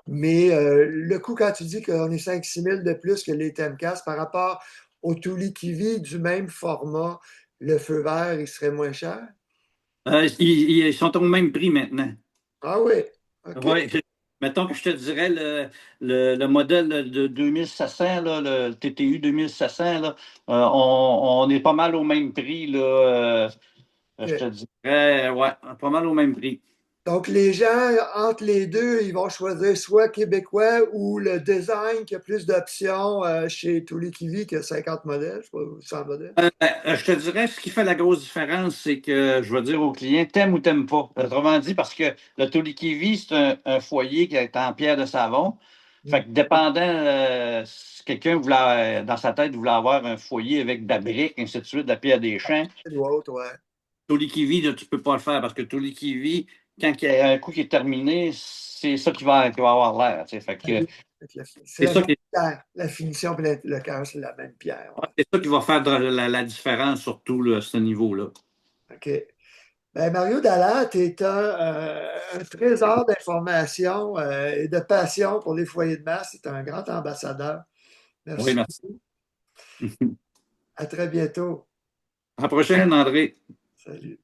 S1: mais le coût, quand tu dis qu'on est 5-6 000 de plus que les Temcast par rapport aux Tuli Kiwi du même format, le feu vert, il serait moins cher?
S2: Ils sont au même prix maintenant.
S1: Ah oui, OK.
S2: Oui. Mettons que je te dirais le modèle de 2700, là, le TTU 2700, là, on est pas mal au même prix. Là, je
S1: OK.
S2: te dirais, ouais, pas mal au même prix.
S1: Donc, les gens, entre les deux, ils vont choisir soit québécois ou le design qui a plus d'options chez Tuli Kiwi que 50 modèles, je sais pas, ou 100 modèles.
S2: Je te dirais, ce qui fait la grosse différence, c'est que je vais dire aux clients, t'aimes ou t'aimes pas. Autrement dit, parce que le Tolikivi, c'est un foyer qui est en pierre de savon. Fait
S1: Hmm.
S2: que dépendant, si quelqu'un voulait, dans sa tête, voulait avoir un foyer avec de la brique, ainsi de suite, de la pierre des champs,
S1: Ou autre, ouais.
S2: Tolikivi, là, tu peux pas le faire parce que Tolikivi, quand il y a un coup qui est terminé, c'est ça qui va avoir l'air. Tu sais. Fait que
S1: C'est
S2: c'est
S1: la
S2: ça
S1: même
S2: qui,
S1: pierre. La finition et le cœur, c'est la même pierre.
S2: ouais, c'est ça qui va faire la différence, surtout là, à ce niveau-là.
S1: Ouais. OK. Ben, Mario Dallaire, tu es un trésor d'informations et de passion pour les foyers de masse. Tu es un grand ambassadeur.
S2: Oui,
S1: Merci
S2: merci.
S1: beaucoup. À très bientôt.
S2: À la prochaine, André.
S1: Salut.